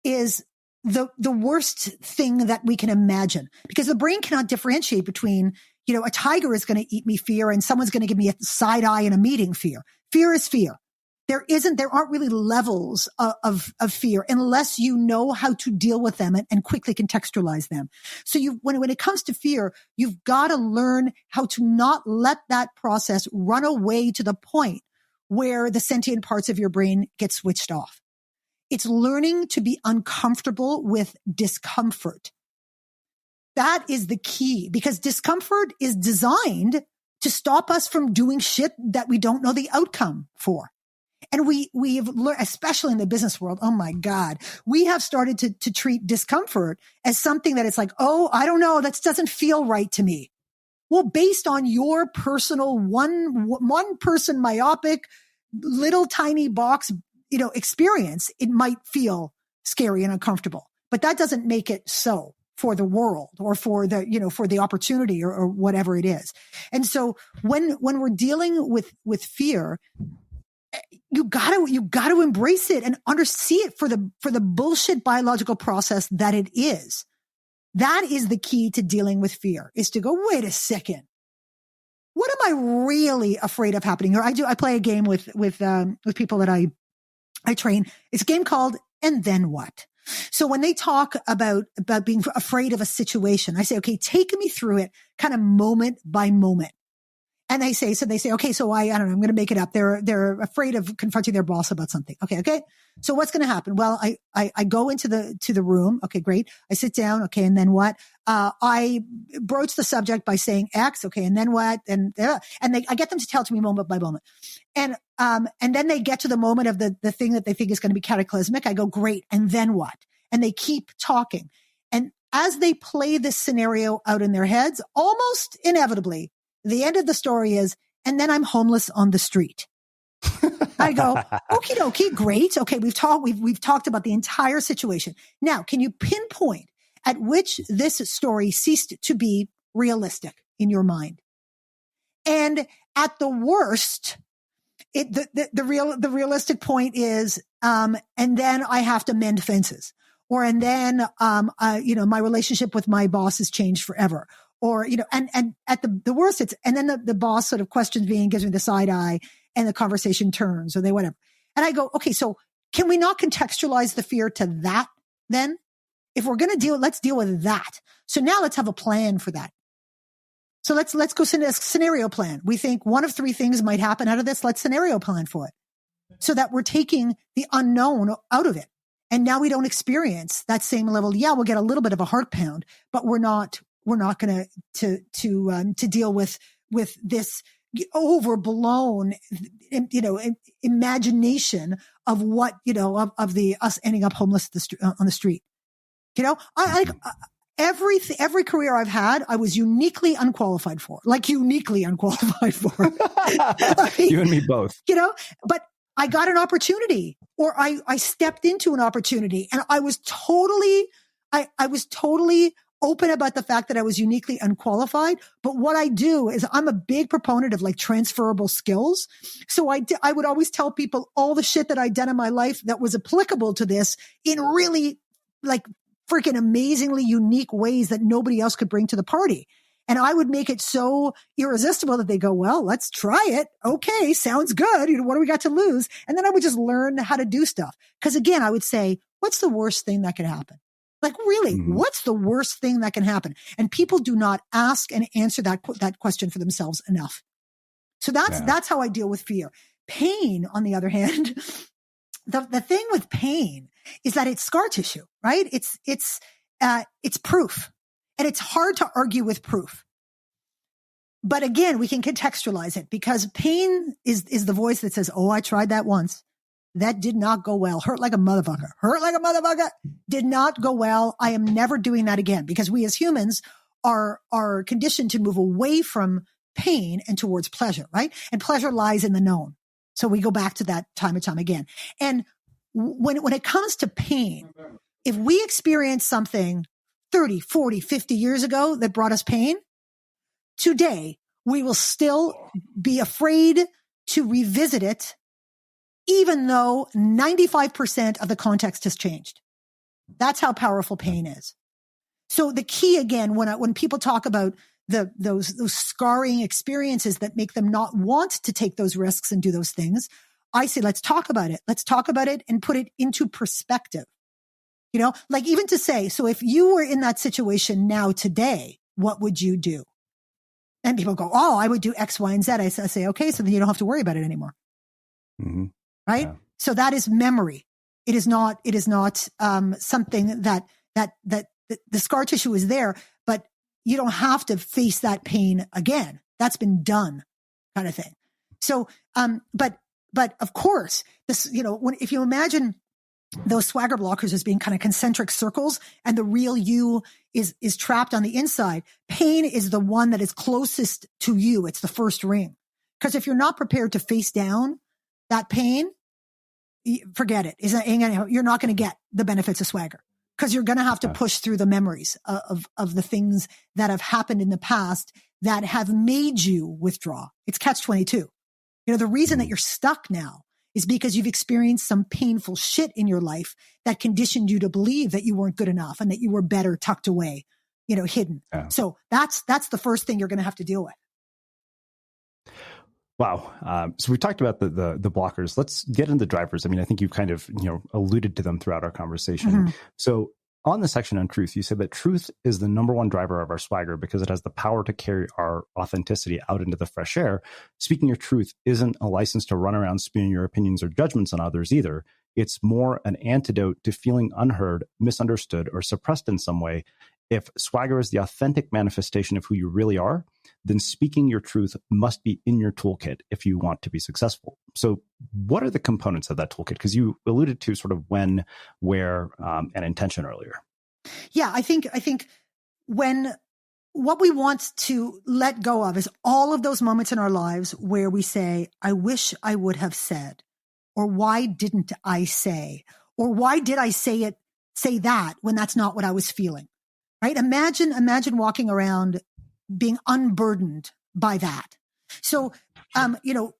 is the worst thing that we can imagine, because the brain cannot differentiate between, a tiger is going to eat me fear and someone's going to give me a side eye in a meeting fear. Fear is fear. There aren't really levels of fear unless you know how to deal with them and quickly contextualize them. So when it comes to fear, you've got to learn how to not let that process run away to the point where the sentient parts of your brain get switched off. It's learning to be uncomfortable with discomfort. That is the key, because discomfort is designed to stop us from doing shit that we don't know the outcome for. And we have learned, especially in the business world, oh my God, we have started to treat discomfort as something that it's like, oh, I don't know, that doesn't feel right to me. Well, based on your personal one person myopic little tiny box, experience, it might feel scary and uncomfortable, but that doesn't make it so for the world or for the, for the opportunity or whatever it is. And so when we're dealing with fear, you gotta embrace it and see it for the bullshit biological process that it is. That is the key to dealing with fear, is to go, wait a second. What am I really afraid of happening here? I play a game with people that I train. It's a game called And Then What? So when they talk about being afraid of a situation, I say, okay, take me through it kind of moment by moment. And they say, okay, so I don't know, I'm going to make it up. They're afraid of confronting their boss about something. Okay. So what's going to happen? Well, I go into the room. Okay, great. I sit down. Okay. And then what? I broach the subject by saying X. Okay. And then what? And I get them to tell it to me moment by moment. And then they get to the moment of the thing that they think is going to be cataclysmic. I go, great. And then what? And they keep talking. And as they play this scenario out in their heads, almost inevitably, the end of the story is, and then I'm homeless on the street. I go, okie dokie, great. Okay, we've talked about the entire situation. Now, can you pinpoint at which this story ceased to be realistic in your mind? And at the worst, the realistic point is, and then I have to mend fences, and then my relationship with my boss has changed forever. Or, and at the worst, and then the boss sort of questions me and gives me the side eye and the conversation turns, or they whatever. And I go, okay, so can we not contextualize the fear to that then? If we're going to let's deal with that. So now let's have a plan for that. So let's go scenario plan. We think one of three things might happen out of this. Let's scenario plan for it so that we're taking the unknown out of it. And now we don't experience that same level. Yeah, we'll get a little bit of a heart pound, but we're not going to deal with this overblown, imagination of what, of us ending up homeless on the street. Every career I've had, I was uniquely unqualified for. You and me both. But I got an opportunity, or I stepped into an opportunity, and I was totally open about the fact that I was uniquely unqualified. But what I do is I'm a big proponent of transferable skills. So I would always tell people all the shit that I'd done in my life that was applicable to this in really freaking amazingly unique ways that nobody else could bring to the party. And I would make it so irresistible that they go, well, let's try it. Okay, sounds good. What do we got to lose? And then I would just learn how to do stuff. Because again, I would say, what's the worst thing that could happen? Like, really, what's the worst thing that can happen? And people do not ask and answer that question for themselves enough. So that's how I deal with fear. Pain, on the other hand, the thing with pain is that it's scar tissue, right? It's proof, and it's hard to argue with proof. But again, we can contextualize it, because pain is the voice that says, oh, I tried that once. That did not go well. Hurt like a motherfucker. Did not go well. I am never doing that again, because we as humans are conditioned to move away from pain and towards pleasure, right? And pleasure lies in the known. So we go back to that time and time again. And when it comes to pain, if we experience something 30, 40, 50 years ago that brought us pain, today we will still be afraid to revisit it, even though 95% of the context has changed. That's how powerful pain is. So the key, again, when people talk about those scarring experiences that make them not want to take those risks and do those things, I say, let's talk about it. Let's talk about it and put it into perspective. You know, like, even to say, so if you were in that situation now today, what would you do? And people go, oh, I would do X, Y, and Z. I say, okay, so then you don't have to worry about it anymore. Mm-hmm. Right? Yeah. So that is memory. It is not something that the scar tissue is there, but you don't have to face that pain again. That's been done, kind of thing. So, but of course, this, you know, if you imagine those swagger blockers as being kind of concentric circles, and the real you is trapped on the inside, pain is the one that is closest to you. It's the first ring. Because if you're not prepared to face down that pain, forget it. You're not going to get the benefits of swagger, because you're going to have to push through the memories of the things that have happened in the past that have made you withdraw. It's catch-22. You know, the reason that you're stuck now is because you've experienced some painful shit in your life that conditioned you to believe that you weren't good enough and that you were better tucked away, you know, hidden. Yeah. So that's the first thing you're going to have to deal with. Wow. So we talked about the blockers. Let's get into the drivers. I mean, I think you've kind of, you know, alluded to them throughout our conversation. Mm-hmm. So on the section on truth, you said that truth is the number one driver of our swagger because it has the power to carry our authenticity out into the fresh air. Speaking your truth isn't a license to run around spewing your opinions or judgments on others either. It's more an antidote to feeling unheard, misunderstood, or suppressed in some way. If swagger is the authentic manifestation of who you really are, then speaking your truth must be in your toolkit if you want to be successful. So what are the components of that toolkit? Because you alluded to sort of when, where, and intention earlier. Yeah, I think when what we want to let go of is all of those moments in our lives where we say, I wish I would have said, or why didn't I say, or why did I say that when that's not what I was feeling, right? Imagine walking around being unburdened by that. So, you know,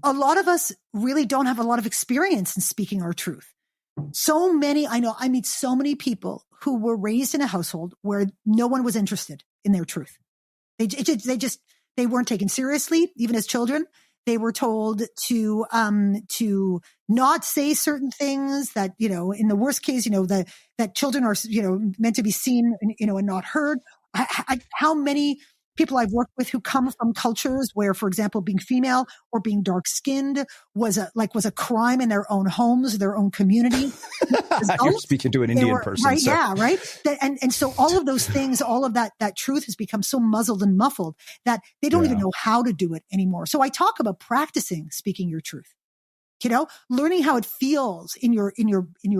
a lot of us really don't have a lot of experience in speaking our truth. I meet so many people who were raised in a household where no one was interested in their truth. They weren't taken seriously, even as children. They were told to not say certain things that, you know, in the worst case, you know, that children are, you know, meant to be seen, you know, and not heard. How many people I've worked with who come from cultures where, for example, being female or being dark skinned was a crime in their own homes, their own community. You're speaking to an Indian person. Right. So. Yeah. Right. And so all of those things, all of that truth has become so muzzled and muffled that they don't even know how to do it anymore. So I talk about practicing speaking your truth. You know, learning how it feels in your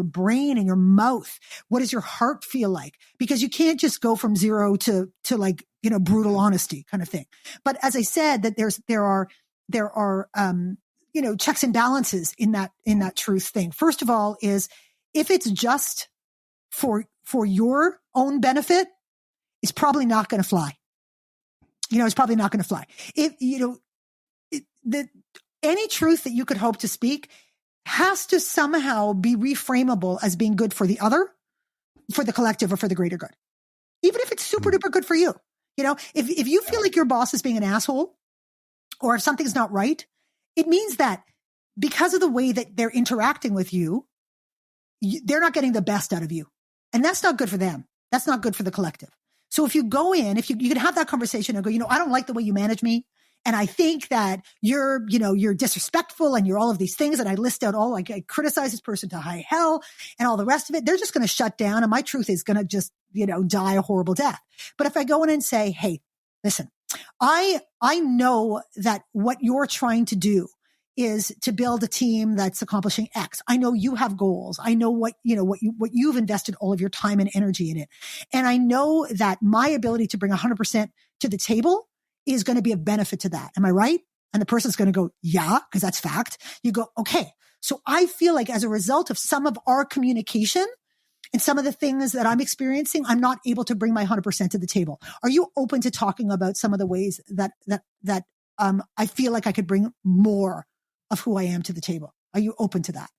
brain, in your mouth. What does your heart feel like? Because you can't just go from zero to like, you know, brutal honesty kind of thing. But as I said, that there are you know, checks and balances in that truth thing. First of all, is if it's just for your own benefit, it's probably not going to fly. You know, it's probably not going to fly. Any truth that you could hope to speak has to somehow be reframable as being good for the other, for the collective, or for the greater good. Even if it's super duper good for you. You know, if you feel like your boss is being an asshole, or if something's not right, it means that because of the way that they're interacting with you, they're not getting the best out of you. And that's not good for them. That's not good for the collective. So if you go in, if you can have that conversation and go, I don't like the way you manage me. And I think that you're disrespectful and you're all of these things. And I list out all, like, I criticize this person to high hell and all the rest of it. They're just going to shut down. And my truth is going to just, die a horrible death. But if I go in and say, hey, listen, I know that what you're trying to do is to build a team that's accomplishing X. I know you have goals. I know what you've invested all of your time and energy in it. And I know that my ability to bring 100% to the table is going to be of benefit to that. Am I right? And the person's going to go, yeah, because that's fact. You go, okay. So I feel like as a result of some of our communication and some of the things that I'm experiencing, I'm not able to bring my 100% to the table. Are you open to talking about some of the ways that I feel like I could bring more of who I am to the table? Are you open to that?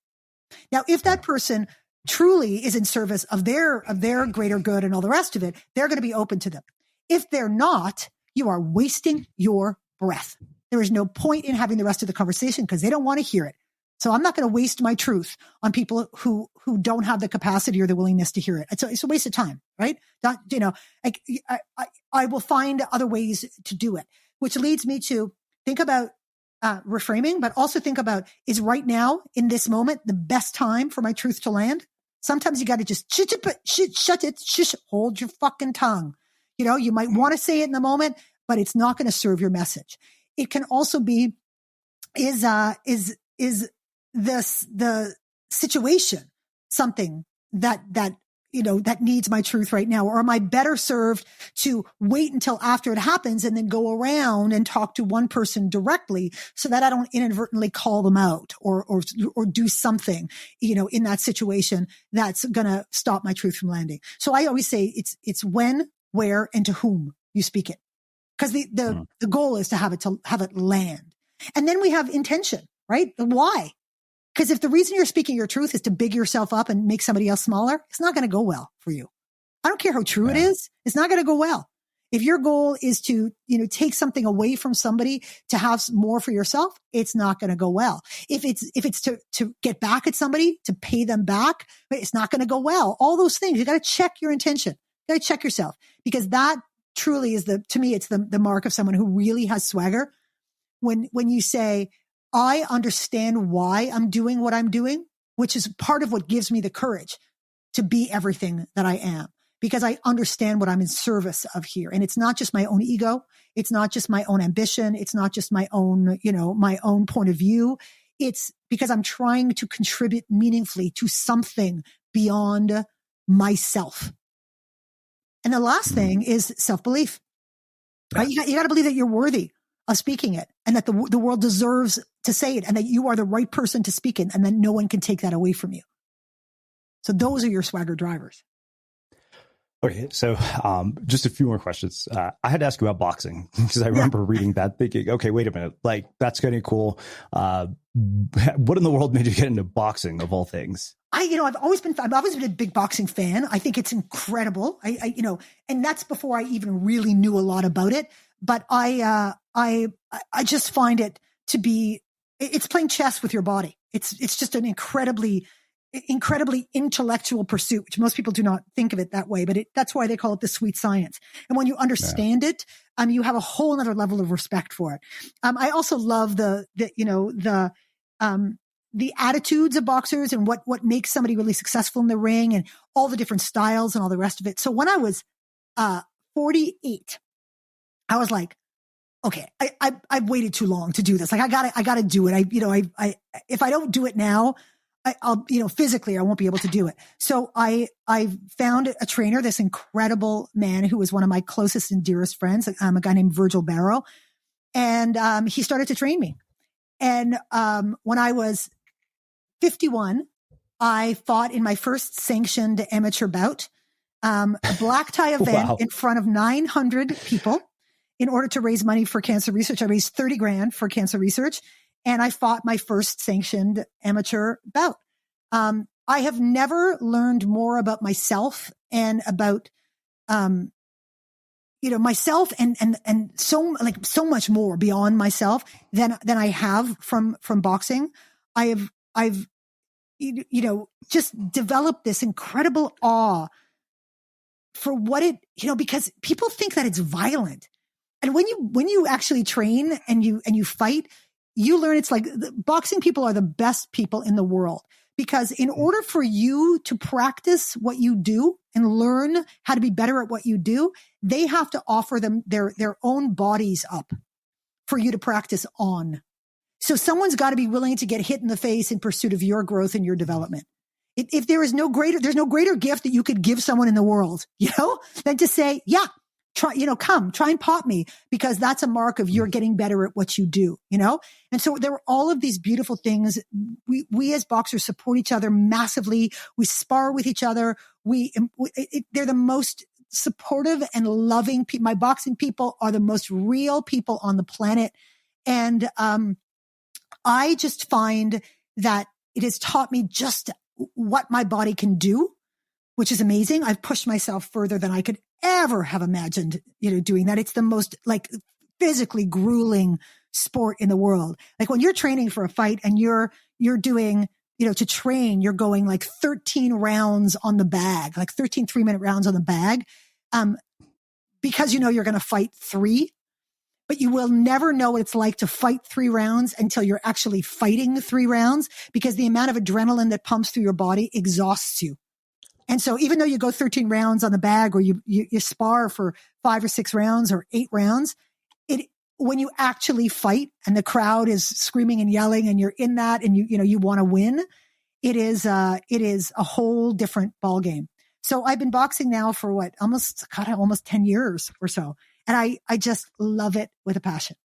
Now, if that person truly is in service of their greater good and all the rest of it, they're going to be open to them. If they're not, you are wasting your breath. There is no point in having the rest of the conversation because they don't want to hear it. So I'm not going to waste my truth on people who don't have the capacity or the willingness to hear it. It's a waste of time, right? I will find other ways to do it, which leads me to think about reframing, but also think about, is right now in this moment the best time for my truth to land? Sometimes you got to just hold your fucking tongue. You might want to say it in the moment, but it's not going to serve your message. It can also be, is the situation something that needs my truth right now? Or am I better served to wait until after it happens and then go around and talk to one person directly so that I don't inadvertently call them out or do something, in that situation that's going to stop my truth from landing. So I always say it's when, where, and to whom you speak it. Because the goal is to have it land. And then we have intention, right? The why. Because if the reason you're speaking your truth is to big yourself up and make somebody else smaller, it's not going to go well for you. I don't care how true it is. It's not going to go well. If your goal is to, take something away from somebody to have more for yourself, it's not going to go well. If it's to get back at somebody, to pay them back, it's not going to go well. All those things, you got to check your intention. You got to check yourself, because that truly is to me, it's the mark of someone who really has swagger. When you say, I understand why I'm doing what I'm doing, which is part of what gives me the courage to be everything that I am, because I understand what I'm in service of here. And it's not just my own ego. It's not just my own ambition. It's not just my own, my own point of view. It's because I'm trying to contribute meaningfully to something beyond myself. And the last thing is self-belief. Right? You got to believe that you're worthy of speaking it, and that the world deserves to say it, and that you are the right person to speak it, and that no one can take that away from you. So those are your swagger drivers. Okay, so just a few more questions. I had to ask you about boxing, because I remember reading that thinking, okay, wait a minute, like, that's kind of cool. What in the world made you get into boxing, of all things? I've always been a big boxing fan. I think it's incredible. And that's before I even really knew a lot about it. But I just find it to be, it's playing chess with your body. It's just an incredibly intellectual pursuit, which most people do not think of it that way, but that's why they call it the sweet science. And when you understand it, you have a whole other level of respect for it. I also love the attitudes of boxers and what makes somebody really successful in the ring, and all the different styles and all the rest of it. So when I was 48, I was like, okay, I've waited too long to do this. Like, I gotta do it. If I don't do it now, I'll physically, I won't be able to do it. So I found a trainer, this incredible man who was one of my closest and dearest friends, a guy named Virgil Barrow. And he started to train me. And when I was 51, I fought in my first sanctioned amateur bout, a black tie event in front of 900 people in order to raise money for cancer research. I raised $30,000 for cancer research, and I fought my first sanctioned amateur bout. I have never learned more about myself and about, myself and so much more beyond myself than I have from boxing. I've just developed this incredible awe for what it, because people think that it's violent. And when you actually train and you fight, you learn it's like boxing people are the best people in the world, because in order for you to practice what you do and learn how to be better at what you do, they have to offer them their own bodies up for you to practice on. So someone's got to be willing to get hit in the face in pursuit of your growth and your development. If there's no greater gift that you could give someone in the world, than to say, yeah, try and pop me, because that's a mark of you're getting better at what you do, And so there are all of these beautiful things. We as boxers support each other massively. We spar with each other. They're the most supportive and loving people. My boxing people are the most real people on the planet. And, I just find that it has taught me just what my body can do, which is amazing. I've pushed myself further than I could ever have imagined, doing that. It's the most physically grueling sport in the world. Like when you're training for a fight and you're doing, to train, you're going 13 rounds on the bag, 13 3-minute rounds on the bag. Because you're going to fight 3. But you will never know what it's like to fight 3 rounds until you're actually fighting 3 rounds, because the amount of adrenaline that pumps through your body exhausts you. And so even though you go 13 rounds on the bag, or you spar for 5 or 6 rounds or 8 rounds, when you actually fight and the crowd is screaming and yelling and you're in that and you want to win, it is a whole different ball game. So I've been boxing now for almost 10 years or so. And I just love it with a passion.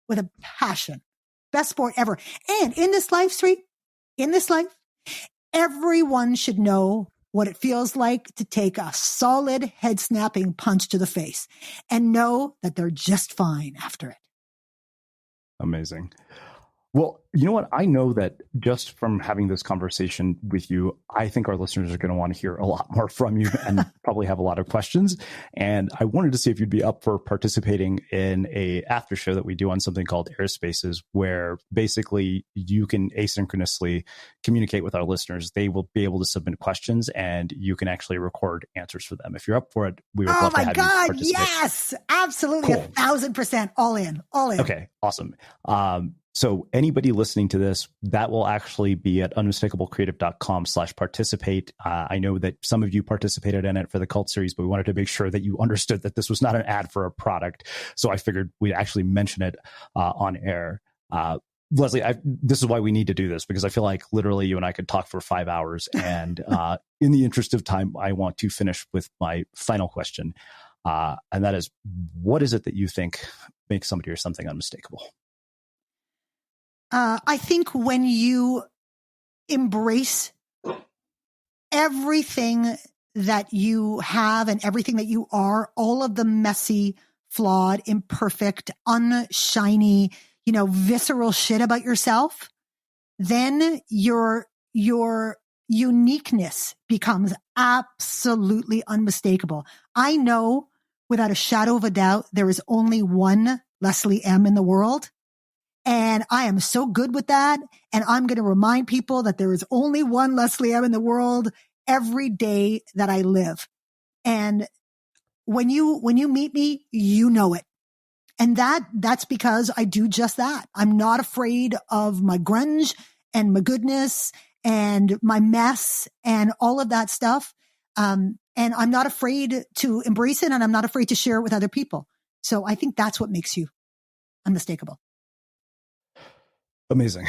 Best sport ever. And in this life, everyone should know what it feels like to take a solid head snapping punch to the face and know that they're just fine after it. Amazing. Well, you know what? I know that just from having this conversation with you, I think our listeners are going to want to hear a lot more from you and probably have a lot of questions. And I wanted to see if you'd be up for participating in a after show that we do on something called Airspaces, where basically you can asynchronously communicate with our listeners. They will be able to submit questions and you can actually record answers for them. If you're up for it, we would love to have you participate. Yes, absolutely. Cool. 1,000% all in. Okay, awesome. So anybody listening to this, that will actually be at unmistakablecreative.com/participate. I know that some of you participated in it for the Cult series, but we wanted to make sure that you understood that this was not an ad for a product. So I figured we'd actually mention it on air. Leslie, this is why we need to do this, because I feel like literally you and I could talk for 5 hours. And in the interest of time, I want to finish with my final question. And that is, what is it that you think makes somebody or something unmistakable? I think when you embrace everything that you have and everything that you are, all of the messy, flawed, imperfect, unshiny, visceral shit about yourself, then your uniqueness becomes absolutely unmistakable. I know without a shadow of a doubt, there is only one Leslie M in the world. And I am so good with that. And I'm going to remind people that there is only one Leslie M in the world every day that I live. And when you meet me, you know it. And that's because I do just that. I'm not afraid of my grunge and my goodness and my mess and all of that stuff. And I'm not afraid to embrace it, and I'm not afraid to share it with other people. So I think that's what makes you unmistakable. Amazing.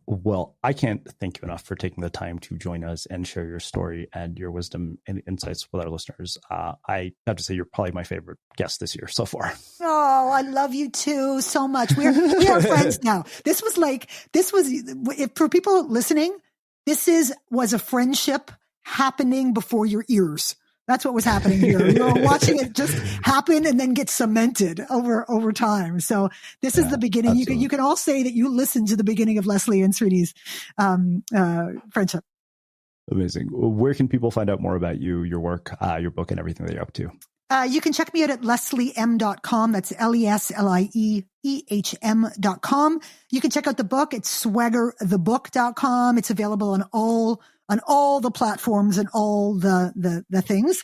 Well, I can't thank you enough for taking the time to join us and share your story and your wisdom and insights with our listeners. I have to say you're probably my favorite guest this year so far. Oh, I love you too so much. We are friends now. This was for people listening, was a friendship happening before your ears. That's what was happening here. You were watching it just happen and then get cemented over time. So this is the beginning. You can all say that you listened to the beginning of Leslie and Srini's friendship. Amazing. Where can people find out more about you, your work, your book, and everything that you're up to? You can check me out at lesliem.com. That's LESLIEEHM.com. You can check out the book at swaggerthebook.com. It's available on all the platforms and all the things.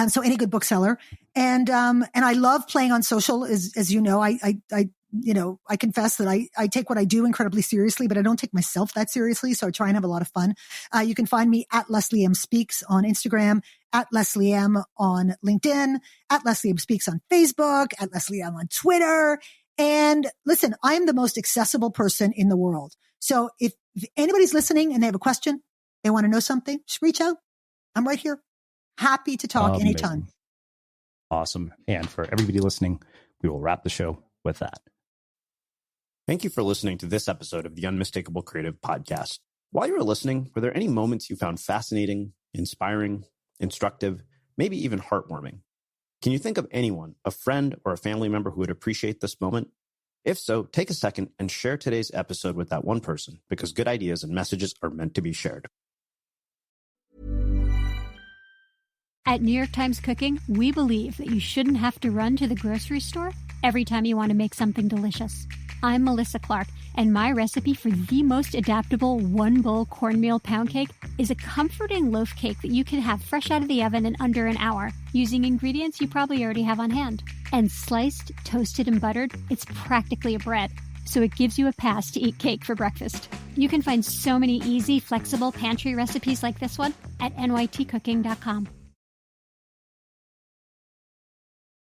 So any good bookseller. And I love playing on social, as you know. I confess that I take what I do incredibly seriously, but I don't take myself that seriously. So I try and have a lot of fun. You can find me at Leslie M Speaks on Instagram, at Leslie M on LinkedIn, at Leslie M Speaks on Facebook, at Leslie M on Twitter. And listen, I am the most accessible person in the world. So if anybody's listening and they have a question, they want to know something, just reach out. I'm right here. Happy to talk anytime. Awesome. And for everybody listening, we will wrap the show with that. Thank you for listening to this episode of the Unmistakable Creative Podcast. While you were listening, were there any moments you found fascinating, inspiring, instructive, maybe even heartwarming? Can you think of anyone, a friend or a family member who would appreciate this moment? If so, take a second and share today's episode with that one person, because good ideas and messages are meant to be shared. At New York Times Cooking, we believe that you shouldn't have to run to the grocery store every time you want to make something delicious. I'm Melissa Clark, and my recipe for the most adaptable one-bowl cornmeal pound cake is a comforting loaf cake that you can have fresh out of the oven in under an hour, using ingredients you probably already have on hand. And sliced, toasted, and buttered, it's practically a bread, so it gives you a pass to eat cake for breakfast. You can find so many easy, flexible pantry recipes like this one at nytcooking.com.